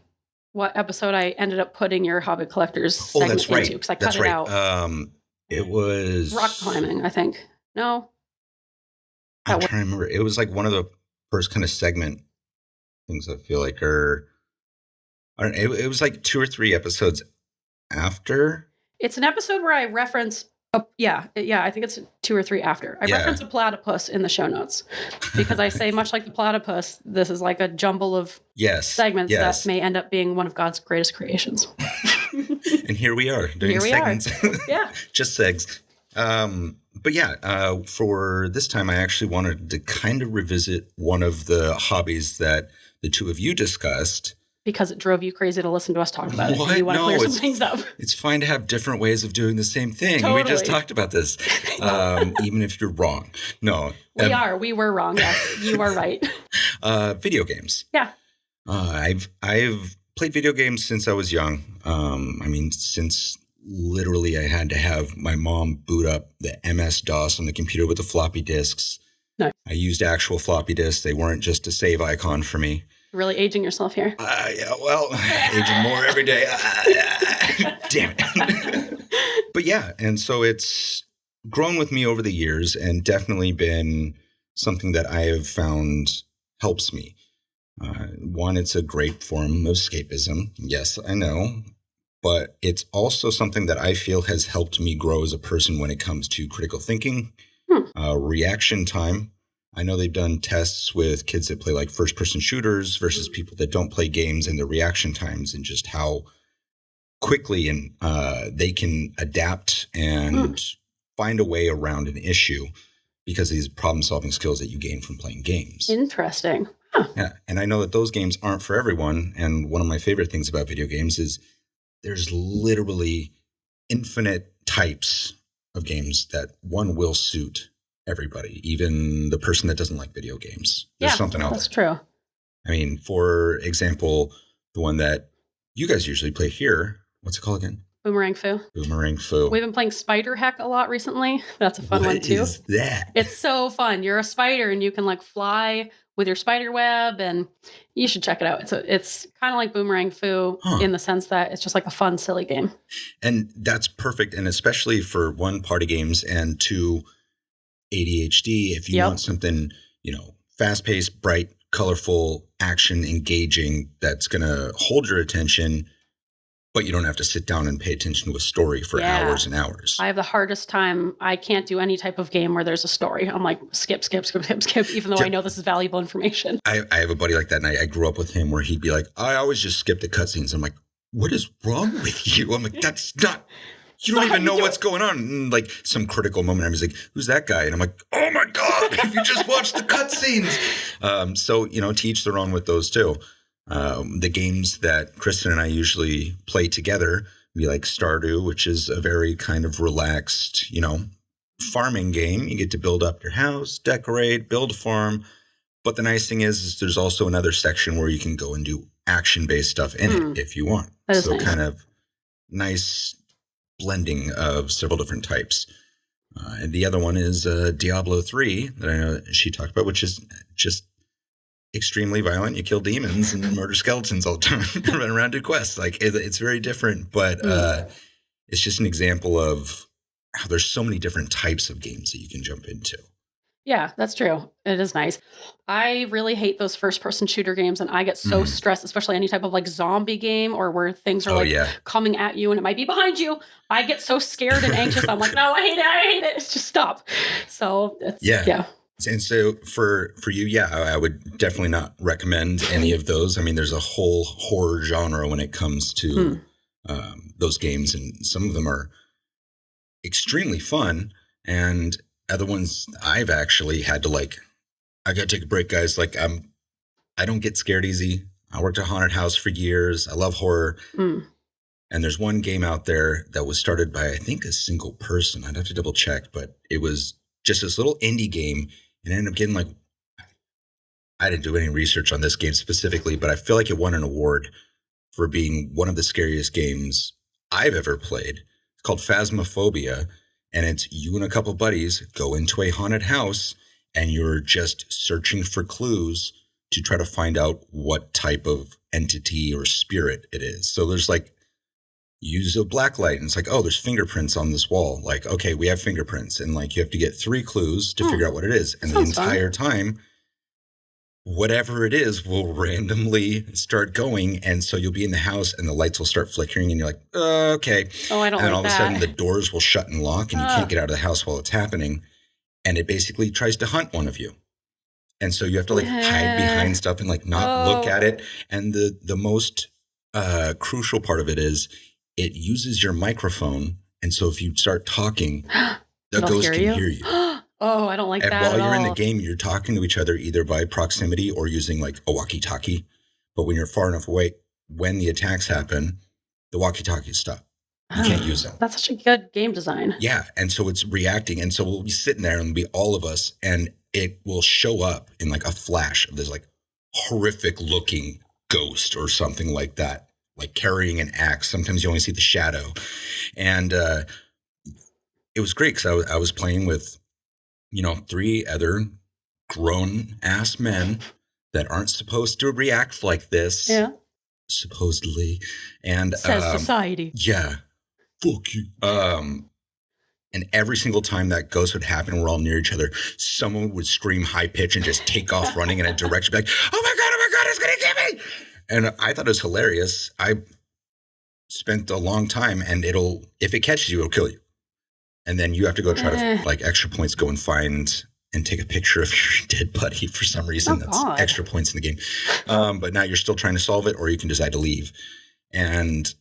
what episode I ended up putting your Hobby Collectors segment into because I cut it out. It was rock climbing, I think. No, I'm trying to remember. It was like one of the first kind of segment things. I feel like, it was like 2 or 3 episodes after. It's an episode where I reference. I think it's 2 or 3 after. I reference a platypus in the show notes because I say, much like the platypus, this is like a jumble of segments that may end up being one of God's greatest creations. And here we are doing segments. Yeah. Just segs. But for this time, I actually wanted to kind of revisit one of the hobbies that the two of you discussed. Because it drove you crazy to listen to us talk about it. What? You want to clear some things up. It's fine to have different ways of doing the same thing. Totally. We just talked about this. Even if you're wrong. No. We were wrong. Yes, you are right. Video games. Yeah. I've played video games since I was young. Since literally I had to have my mom boot up the MS-DOS on the computer with the floppy disks. Nice. I used actual floppy disks. They weren't just a save icon for me. Really aging yourself here. Aging more every day. Damn it. But and so it's grown with me over the years and definitely been something that I have found helps me. One, it's a great form of escapism. Yes, I know. but it's also something that I feel has helped me grow as a person when it comes to critical thinking, reaction time. I know they've done tests with kids that play like first-person shooters versus people that don't play games and their reaction times and just how quickly and they can adapt and find a way around an issue because of these problem-solving skills that you gain from playing games. Interesting. Huh. Yeah, and I know that those games aren't for everyone. And one of my favorite things about video games is there's literally infinite types of games that one will suit everybody, even the person that doesn't like video games. There's something out there. That's true. I mean, for example, the one that you guys usually play here, what's it called again? Boomerang Foo. Boomerang Foo. We've been playing Spider Hack a lot recently. That's a fun one too. What is that? It's so fun. You're a spider and you can like fly with your spider web, and you should check it out. It's kind of like Boomerang Foo in the sense that it's just like a fun, silly game. And that's perfect. And especially for one, party games, and two, ADHD. If you want something, fast-paced, bright, colorful, action, engaging, that's going to hold your attention, but you don't have to sit down and pay attention to a story for hours and hours. I have the hardest time. I can't do any type of game where there's a story. I'm like, skip, even though I know this is valuable information. I have a buddy like that, and I grew up with him where he'd be like, I always just skip the cutscenes. I'm like, what is wrong with you? I'm like, that's not... You don't even know what's going on. And like some critical moment, I was like, who's that guy? And I'm like, oh my God, if you just watch the cutscenes. So, to each their own with those too. The games that Kristin and I usually play together, be like Stardew, which is a very kind of relaxed, farming game. You get to build up your house, decorate, build a farm. But the nice thing is there's also another section where you can go and do action-based stuff in it if you want. So nice. Kind of nice blending of several different types. And the other one is Diablo 3 that I know she talked about, which is just extremely violent. You kill demons and murder skeletons all the time, run around, do quests. Like it's very different, but it's just an example of how there's so many different types of games that you can jump into. Yeah, that's true. It is nice. I really hate those first-person shooter games, and I get so stressed, especially any type of like zombie game or where things are coming at you and it might be behind you. I get so scared and anxious. I'm like, no, I hate it. It's just stop. So it's, And so for you, I would definitely not recommend any of those. I mean, there's a whole horror genre when it comes to those games, and some of them are extremely fun, and other ones I've actually had to I got to take a break, guys. Like I don't get scared easy. I worked at a haunted house for years. I love horror. And there's one game out there that was started by, I think, a single person. I'd have to double check, but it was just this little indie game, and it ended up getting I didn't do any research on this game specifically, but I feel like it won an award for being one of the scariest games I've ever played. It's called Phasmophobia. And it's you and a couple buddies go into a haunted house and you're just searching for clues to try to find out what type of entity or spirit it is. So there's use a black light and it's like, oh, there's fingerprints on this wall. Like, okay, we have fingerprints. And you have to get 3 clues to figure out what it is. And the entire time, whatever it is will randomly start going. And so you'll be in the house and the lights will start flickering and you're like, okay. Oh, I don't like that. And then all of a sudden the doors will shut and lock and you can't get out of the house while it's happening. And it basically tries to hunt one of you. And so you have to hide behind stuff and not look at it. And the most crucial part of it is it uses your microphone. And so if you start talking, the ghost can hear you. Oh, I don't like that. And while you're in the game, you're talking to each other either by proximity or using a walkie-talkie. But when you're far enough away, when the attacks happen, the walkie-talkies stop. You can't use them. That's such a good game design. Yeah. And so it's reacting. And so we'll be sitting there and it'll be all of us. And it will show up in a flash of this horrific looking ghost or something like that, carrying an axe. Sometimes you only see the shadow. And it was great because I was playing with 3 other grown-ass men that aren't supposed to react like this. Yeah. Supposedly. And says society. Yeah. Fuck you. And every single time that ghost would happen, we're all near each other, someone would scream high pitch and just take off running in a direction, like, oh my God, it's going to get me. And I thought it was hilarious. I spent a long time, and if it catches you, it'll kill you. And then you have to go try to, like, extra points, go and find and take a picture of your dead buddy for some reason. That's extra points in the game. But now you're still trying to solve it, or you can decide to leave. And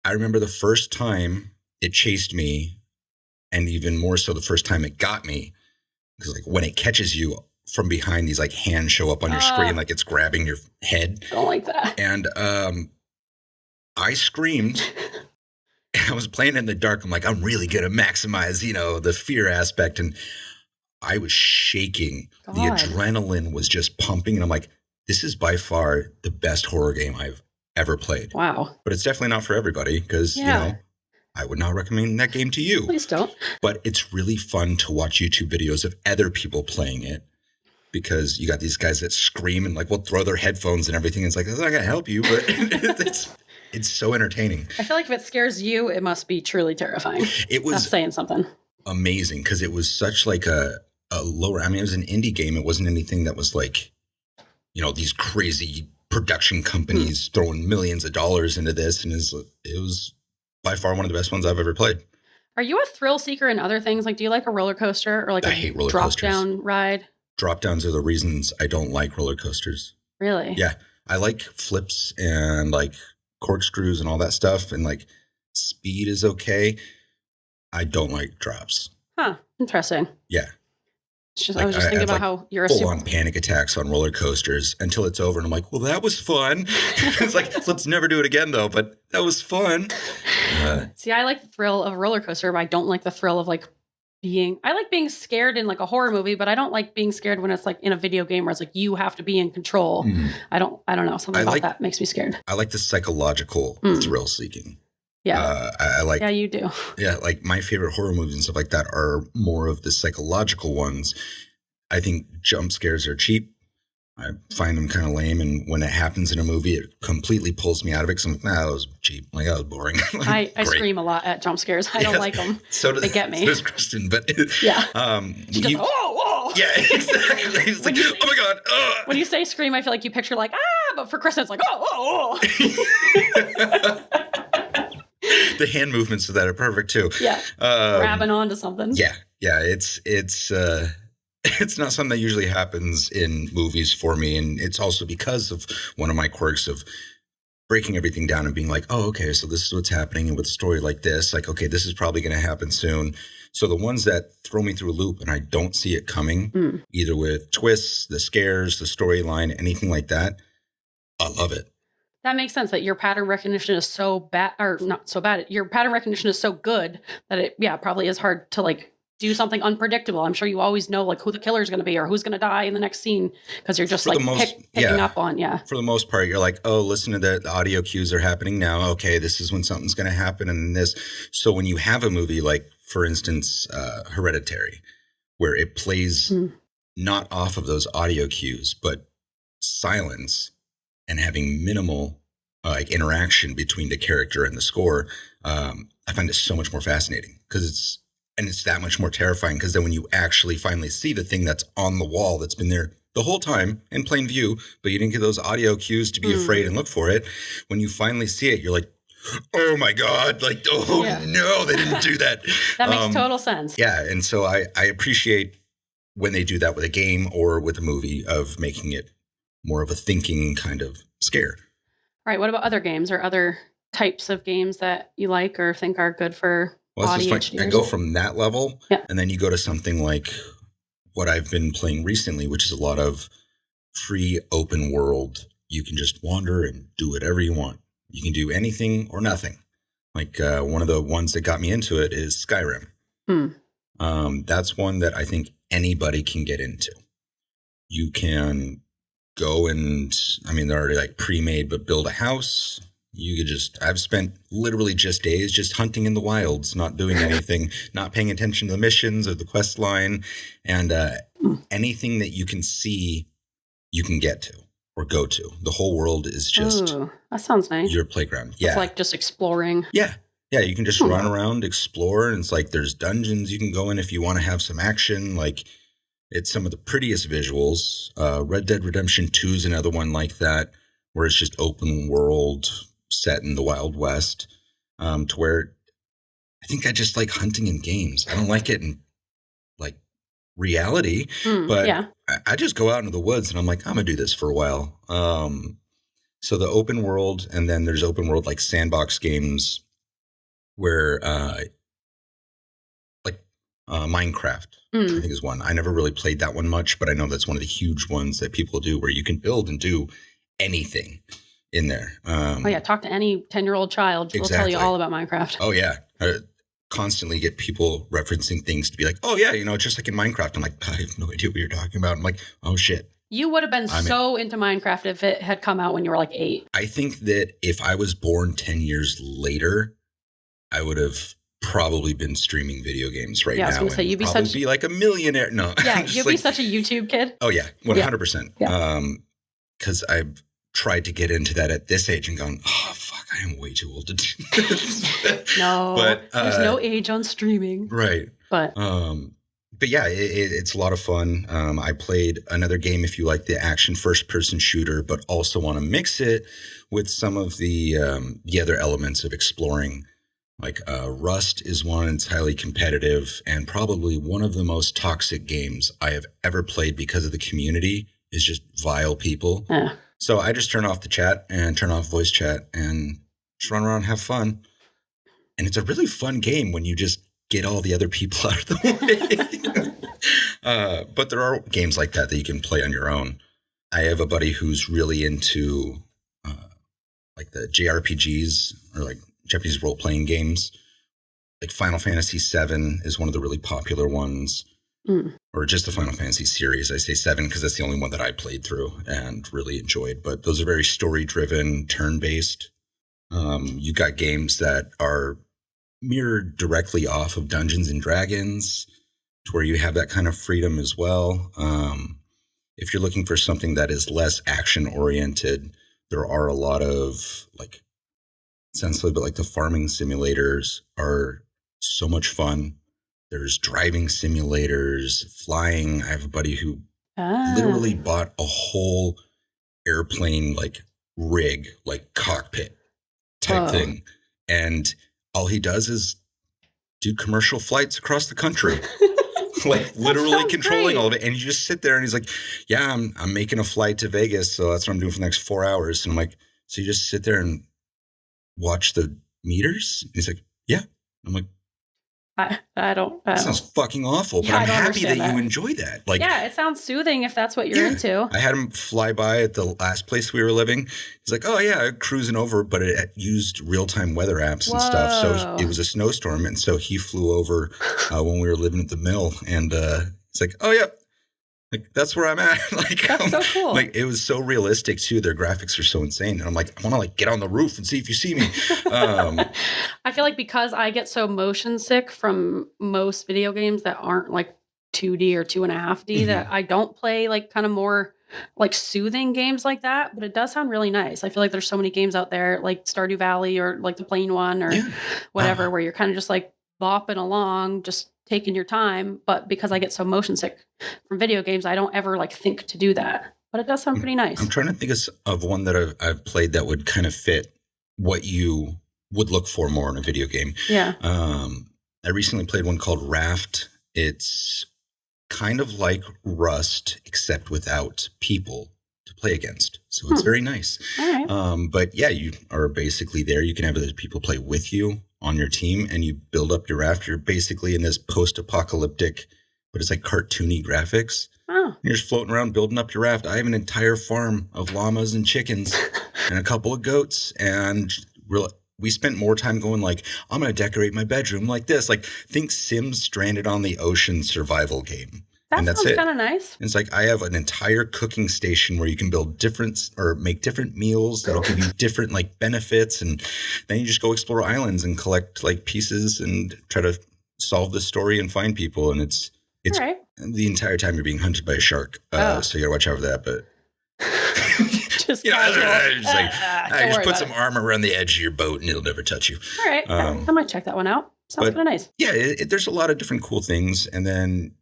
I remember the first time it chased me, and even more so the first time it got me, because, like, when it catches you from behind, these, like, hands show up on your screen, like it's grabbing your head. I don't like that. And I screamed. I was playing in the dark. I'm like, I'm really going to maximize, the fear aspect. And I was shaking. God. The adrenaline was just pumping. And I'm like, this is by far the best horror game I've ever played. Wow. But it's definitely not for everybody because, I would not recommend that game to you. Please don't. But it's really fun to watch YouTube videos of other people playing it because you got these guys that scream and, like, will throw their headphones and everything. It's like, that's not going to help you, but it's so entertaining. I feel like if it scares you, it must be truly terrifying. It was That's saying something. Amazing because it was such like a lower. I mean, it was an indie game. It wasn't anything that was like, these crazy production companies throwing millions of dollars into this, and it was by far one of the best ones I've ever played. Are you a thrill seeker in other things? Like, do you like a roller coaster or like I hate roller drop coasters. down ride? Drop downs are the reasons I don't like roller coasters. Really? Yeah, I like flips and like corkscrews and all that stuff, and like speed is okay. I don't like drops. Huh. Interesting. Yeah. It's just, I was just thinking about how you're a full-on panic attacks on roller coasters until it's over, and I'm like, well, that was fun. It's like, let's never do it again, though, but that was fun. See, I like the thrill of a roller coaster, but I don't like the thrill of like I like being scared in like a horror movie, but I don't like being scared when it's like in a video game where it's like you have to be in control. Mm. I don't know. Something about that makes me scared. I like the psychological thrill seeking. Yeah. I like. Yeah, you do. Yeah, like my favorite horror movies and stuff like that are more of the psychological ones. I think jump scares are cheap. I find them kind of lame, and when it happens in a movie, it completely pulls me out of it because I'm like, that was cheap. Like, that was boring. Like, I scream a lot at jump scares. I don't like them. They get me. So does Kristin, but she goes, oh. Yeah, exactly. It's like, oh my God. When you say scream, I feel like you picture like, but for Kristin, it's like, oh. The hand movements of that are perfect too. Yeah, grabbing onto something. Yeah. It's not something that usually happens in movies for me. And it's also because of one of my quirks of breaking everything down and being like, oh, okay, so this is what's happening. And with a story like this, like, okay, this is probably going to happen soon. So the ones that throw me through a loop and I don't see it coming, either with twists, the scares, the storyline, anything like that, I love it. That makes sense that your pattern recognition is so bad, or not so bad. Your pattern recognition is so good that it, probably is hard to like do something unpredictable. I'm sure you always know like who the killer is going to be or who's going to die in the next scene because you're just like picking up on, For the most part, you're like, oh, listen to the audio cues are happening now. Okay, this is when something's going to happen and this. So when you have a movie like, for instance, Hereditary, where it plays not off of those audio cues, but silence and having minimal like interaction between the character and the score, I find it so much more fascinating because it's that much more terrifying because then when you actually finally see the thing that's on the wall that's been there the whole time in plain view, but you didn't get those audio cues to be afraid and look for it. When you finally see it, you're like, oh my God, like, no, they didn't do that. That makes total sense. Yeah. And so I appreciate when they do that with a game or with a movie of making it more of a thinking kind of scare. All right. What about other games or other types of games that you like or think are good for AuDHD? I go from that level, and then you go to something like what I've been playing recently, which is a lot of free open world. You can just wander and do whatever you want. You can do anything or nothing. Like one of the ones that got me into it is Skyrim. That's one that I think anybody can get into. You can go and, I mean, they're already like pre-made, but build a house. You could I've spent literally just days just hunting in the wilds, not doing anything, not paying attention to the missions or the quest line. And anything that you can see, you can get to or go to. The whole world is just that sounds nice. Your playground. It's like just exploring. Yeah. Yeah, you can just run around, explore, and it's like there's dungeons you can go in if you want to have some action. Like, it's some of the prettiest visuals. Red Dead Redemption 2 is another one like that, where it's just open world set in the Wild West. to where I think I just like hunting in games. I don't like it in like reality, but I just go out into the woods and I'm like, I'm gonna do this for a while. So the open world, and then there's open world like sandbox games where Minecraft, I think is one. I never really played that one much, but I know that's one of the huge ones that people do where you can build and do anything in there. Talk to any 10-year-old child. They'll tell you all about Minecraft. Oh, yeah. I constantly get people referencing things to be like, oh, yeah, just like in Minecraft. I'm like, I have no idea what you're talking about. I'm like, oh, shit. You would have been into Minecraft if it had come out when you were like 8. I think that if I was born 10 years later, I would have probably been streaming video games right now. I was going to say, you'd be like a millionaire. No. Yeah, you'd be such a YouTube kid. Oh, yeah, 100%. Yeah. Because I've tried to get into that at this age and gone, oh, fuck, I am way too old to do this. No, but there's no age on streaming. Right. But yeah, it's a lot of fun. I played another game, if you like the action first-person shooter, but also want to mix it with some of the other elements of exploring. Like Rust is one, it's highly competitive, and probably one of the most toxic games I have ever played because of the community is just vile people. So I just turn off the chat and turn off voice chat and just run around and have fun. And it's a really fun game when you just get all the other people out of the way. But there are games like that you can play on your own. I have a buddy who's really into like the JRPGs or like Japanese role-playing games. Like Final Fantasy VII is one of the really popular ones. Or just the Final Fantasy series. I say 7 because that's the only one that I played through and really enjoyed. But those are very story-driven, turn-based. You got games that are mirrored directly off of Dungeons and Dragons, to where you have that kind of freedom as well. If you're looking for something that is less action-oriented, there are a lot of like essentially, but like the farming simulators are so much fun. There's driving simulators, flying. I have a buddy who literally bought a whole airplane like rig, like cockpit type thing. And all he does is do commercial flights across the country. Like literally controlling all of it. And you just sit there and he's like, yeah, I'm making a flight to Vegas. So that's what I'm doing for the next 4 hours. And I'm like, so you just sit there and watch the meters? And he's like, yeah. I'm like, I don't. That sounds fucking awful, but I'm happy that you enjoy that. Like, yeah, it sounds soothing if that's what you're into. I had him fly by at the last place we were living. He's like, oh yeah, cruising over, but it used real-time weather apps and stuff. So it was a snowstorm, and so he flew over when we were living at the mill, and he's like, oh yeah. Like, that's where I'm at. Like, that's so cool. Like, it was so realistic too. Their graphics are so insane. And I'm like, I want to like get on the roof and see if you see me. I feel like because I get so motion sick from most video games that aren't like 2D or 2.5D, that I don't play like kind of more like soothing games like that. But it does sound really nice. I feel like there's so many games out there like Stardew Valley or like the Plain One or whatever, where you're kind of just like bopping along, just taking your time. But because I get so motion sick from video games, I don't ever like think to do that. But it does sound pretty nice. I'm trying to think of one that I've played that would kind of fit what you would look for more in a video game. Yeah. I recently played one called Raft. It's kind of like Rust, except without people to play against. So it's very nice. All right. But yeah, you are basically there. You can have other people play with you on your team, and you build up your raft. You're basically in this post-apocalyptic, but it's like cartoony graphics. Oh. You're just floating around building up your raft. I have an entire farm of llamas and chickens and a couple of goats. And we spent more time going like, I'm going to decorate my bedroom like this. Like, think Sims Stranded on the Ocean survival game. That and that's sounds it. Kind of nice. And it's like I have an entire cooking station where you can build different or make different meals that'll give you different like benefits, and then you just go explore islands and collect like pieces and try to solve the story and find people. And it's right. The entire time you're being hunted by a shark, so you gotta watch out for that. But just just put some armor around the edge of your boat and it'll never touch you. All right, I might check that one out. Sounds kind of nice. Yeah, there's a lot of different cool things, and then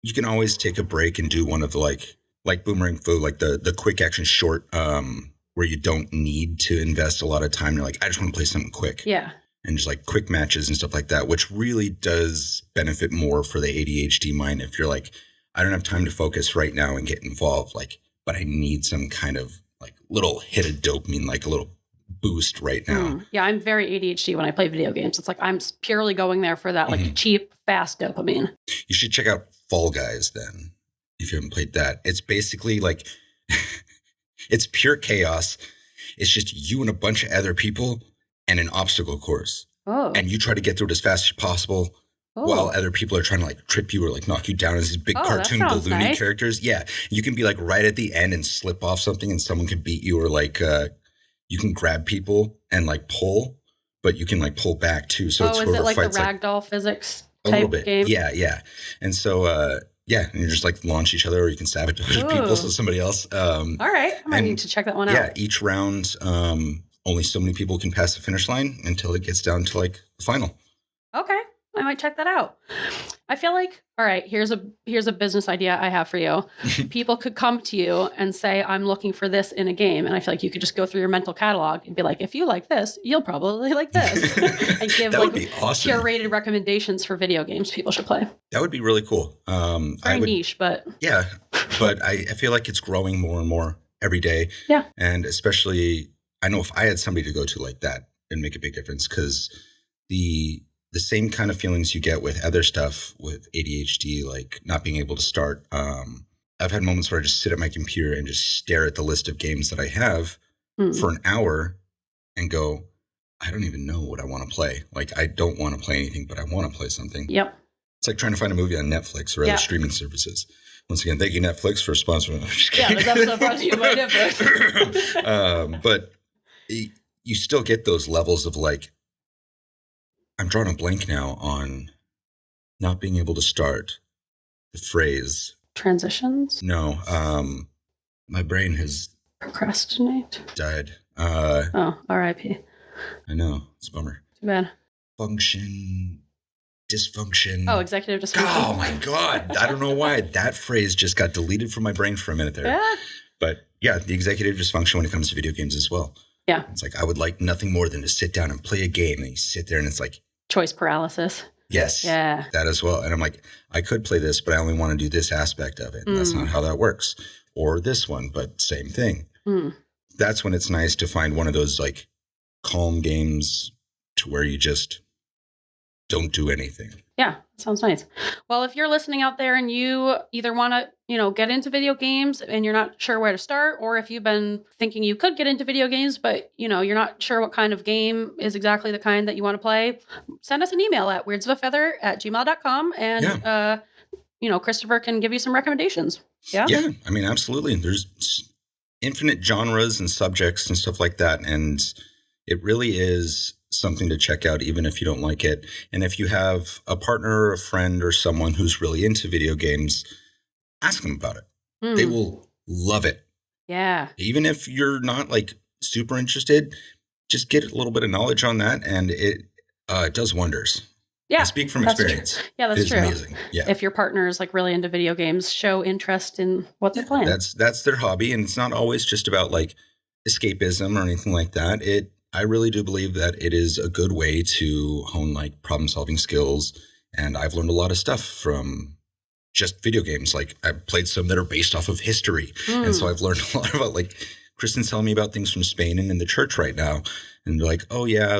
you can always take a break and do one of the like Boomerang Fu, like the quick action short, where you don't need to invest a lot of time. You're like, I just want to play something quick. Yeah. and just like quick matches and stuff like that, which really does benefit more for the ADHD mind. If you're like, I don't have time to focus right now and get involved, like, but I need some kind of like little hit of dopamine, like a little boost right now. Yeah, I'm very ADHD when I play video games. It's like I'm purely going there for that like cheap, fast dopamine. You should check out Fall Guys then, if you haven't played that. It's basically like, it's pure chaos. It's just you and a bunch of other people and an obstacle course. Oh. And you try to get through it as fast as possible while other people are trying to like trip you or like knock you down as these big cartoon balloony characters. Yeah. You can be like right at the end and slip off something and someone can beat you, or like you can grab people and like pull, but you can like pull back too. So it's is it like the ragdoll physics type a little bit game? Yeah. And so yeah, and you just like launch each other, or you can sabotage people so somebody else. All right, I might need to check that one out. Yeah, each round, only so many people can pass the finish line until it gets down to like the final. Okay, I might check that out. I feel like, all right, here's a business idea I have for you. People could come to you and say, I'm looking for this in a game. And I feel like you could just go through your mental catalog and be like, if you like this, you'll probably like this. And give that like would be awesome. Curated recommendations for video games people should play. That would be really cool. Very niche, but. Yeah, but I feel like it's growing more and more every day. Yeah. And especially, I know if I had somebody to go to like that, it'd make a big difference, because the same kind of feelings you get with other stuff with ADHD, like not being able to start. I've had moments where I just sit at my computer and just stare at the list of games that I have for an hour and go, I don't even know what I want to play. Like, I don't want to play anything, but I want to play something. Yep. It's like trying to find a movie on Netflix or other streaming services. Once again, thank you, Netflix, for sponsoring. Yeah, this episode brought to you by Netflix. But you still get those levels of like, I'm drawing a blank now on not being able to start the phrase. Transitions? No. My brain has procrastinate. Died. R.I.P. I know. It's a bummer. Too bad. Dysfunction. Oh, executive dysfunction. Oh my God. I don't know why that phrase just got deleted from my brain for a minute there. Yeah. But yeah, the executive dysfunction when it comes to video games as well. Yeah. It's like, I would like nothing more than to sit down and play a game, and you sit there and it's like, choice paralysis. Yes. Yeah. That as well. And I'm like, I could play this, but I only want to do this aspect of it. And that's not how that works. Or this one, but same thing. That's when it's nice to find one of those like calm games to where you just don't do anything. Yeah, sounds nice. Well, if you're listening out there and you either want to, get into video games and you're not sure where to start, or if you've been thinking you could get into video games, but, you're not sure what kind of game is exactly the kind that you want to play, send us an email at weirdsofafeather@gmail.com and, Christopher can give you some recommendations. Yeah? Yeah, I mean, absolutely. There's infinite genres and subjects and stuff like that. And it really is something to check out, even if you don't like it. And if you have a partner or a friend or someone who's really into video games, ask them about it. They will love it. Yeah. Even if you're not like super interested, just get a little bit of knowledge on that, and it does wonders. Yeah. I speak from experience. Yeah, that's true. Amazing. Yeah. If your partner is like really into video games, show interest in what they're playing. That's their hobby, and it's not always just about like escapism or anything like that. I really do believe that it is a good way to hone like problem solving skills. And I've learned a lot of stuff from just video games. Like I've played some that are based off of history. And so I've learned a lot about like Kristin's telling me about things from Spain and in the church right now. And they're like, oh yeah,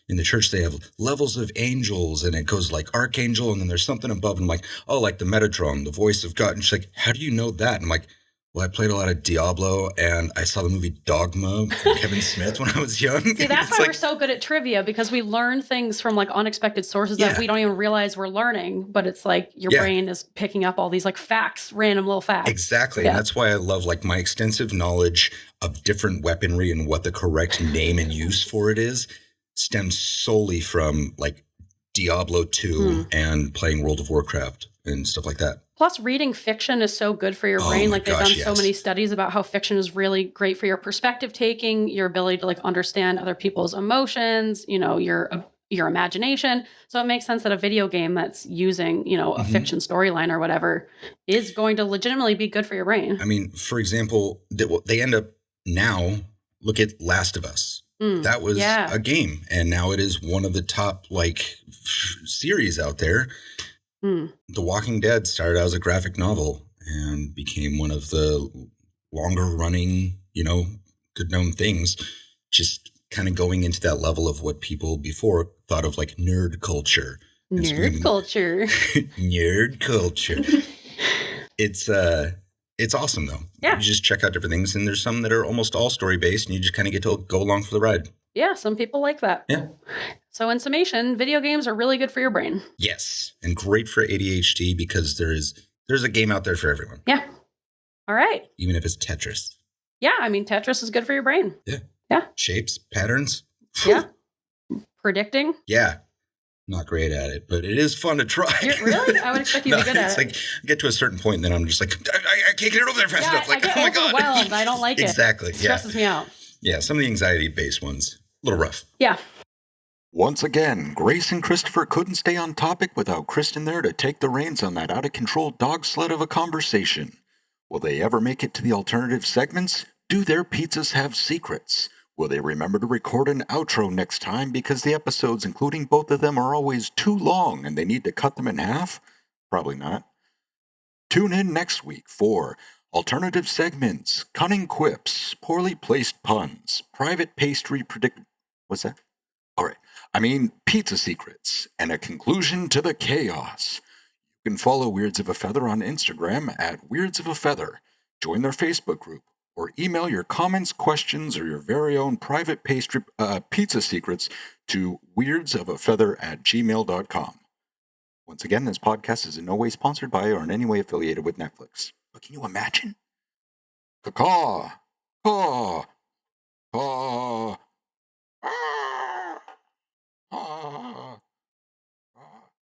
in the church, they have levels of angels, and it goes like archangel. And then there's something above. And I'm like, oh, like the Metatron, the voice of God. And she's like, how do you know that? And I'm like, well, I played a lot of Diablo, and I saw the movie Dogma with Kevin Smith when I was young. See, that's why we're so good at trivia, because we learn things from like unexpected sources that we don't even realize we're learning. But it's like your brain is picking up all these like facts, random little facts. Exactly. Yeah. And that's why I love like my extensive knowledge of different weaponry and what the correct name and use for it is stems solely from like Diablo 2 and playing World of Warcraft and stuff like that. Plus, reading fiction is so good for your brain. Like they've done so many studies about how fiction is really great for your perspective taking, your ability to like understand other people's emotions, your imagination. So it makes sense that a video game that's using, a fiction storyline or whatever is going to legitimately be good for your brain. I mean, for example, they end up now, look at Last of Us. That was yeah. a game. And now it is one of the top series out there. The Walking Dead started out as a graphic novel and became one of the longer running, good known things. Just kind of going into that level of what people before thought of like nerd culture. Nerd culture. Nerd culture. It's awesome though. Yeah. You just check out different things, and there's some that are almost all story based, and you just kind of get to go along for the ride. Yeah, some people like that. Yeah. So in summation, video games are really good for your brain. Yes, and great for ADHD because there's a game out there for everyone. Yeah. All right. Even if it's Tetris. Yeah, I mean Tetris is good for your brain. Yeah. Yeah. Shapes, patterns. Yeah. Predicting. Yeah. Not great at it, but it is fun to try. Really? I would expect you to be good at it. It's like I get to a certain point, and then I'm just like, I can't get it over there fast enough. Like, I get oh my God. overwhelmed. I don't like Exactly. it. It stresses me out. Yeah, some of the anxiety-based ones, a little rough. Yeah. Once again, Grace and Christopher couldn't stay on topic without Kristin there to take the reins on that out-of-control dog sled of a conversation. Will they ever make it to the alternative segments? Do their pizzas have secrets? Will they remember to record an outro next time because the episodes, including both of them, are always too long and they need to cut them in half? Probably not. Tune in next week for alternative segments, cunning quips, poorly placed puns, private pastry What's that? All right. Pizza secrets, and a conclusion to the chaos. You can follow Weirds of a Feather on Instagram at Weirds of a Feather, join their Facebook group, or email your comments, questions, or your very own private pizza secrets to weirdsofafeather@gmail.com. Once again, this podcast is in no way sponsored by or in any way affiliated with Netflix. But can you imagine? Caw, caw, caw.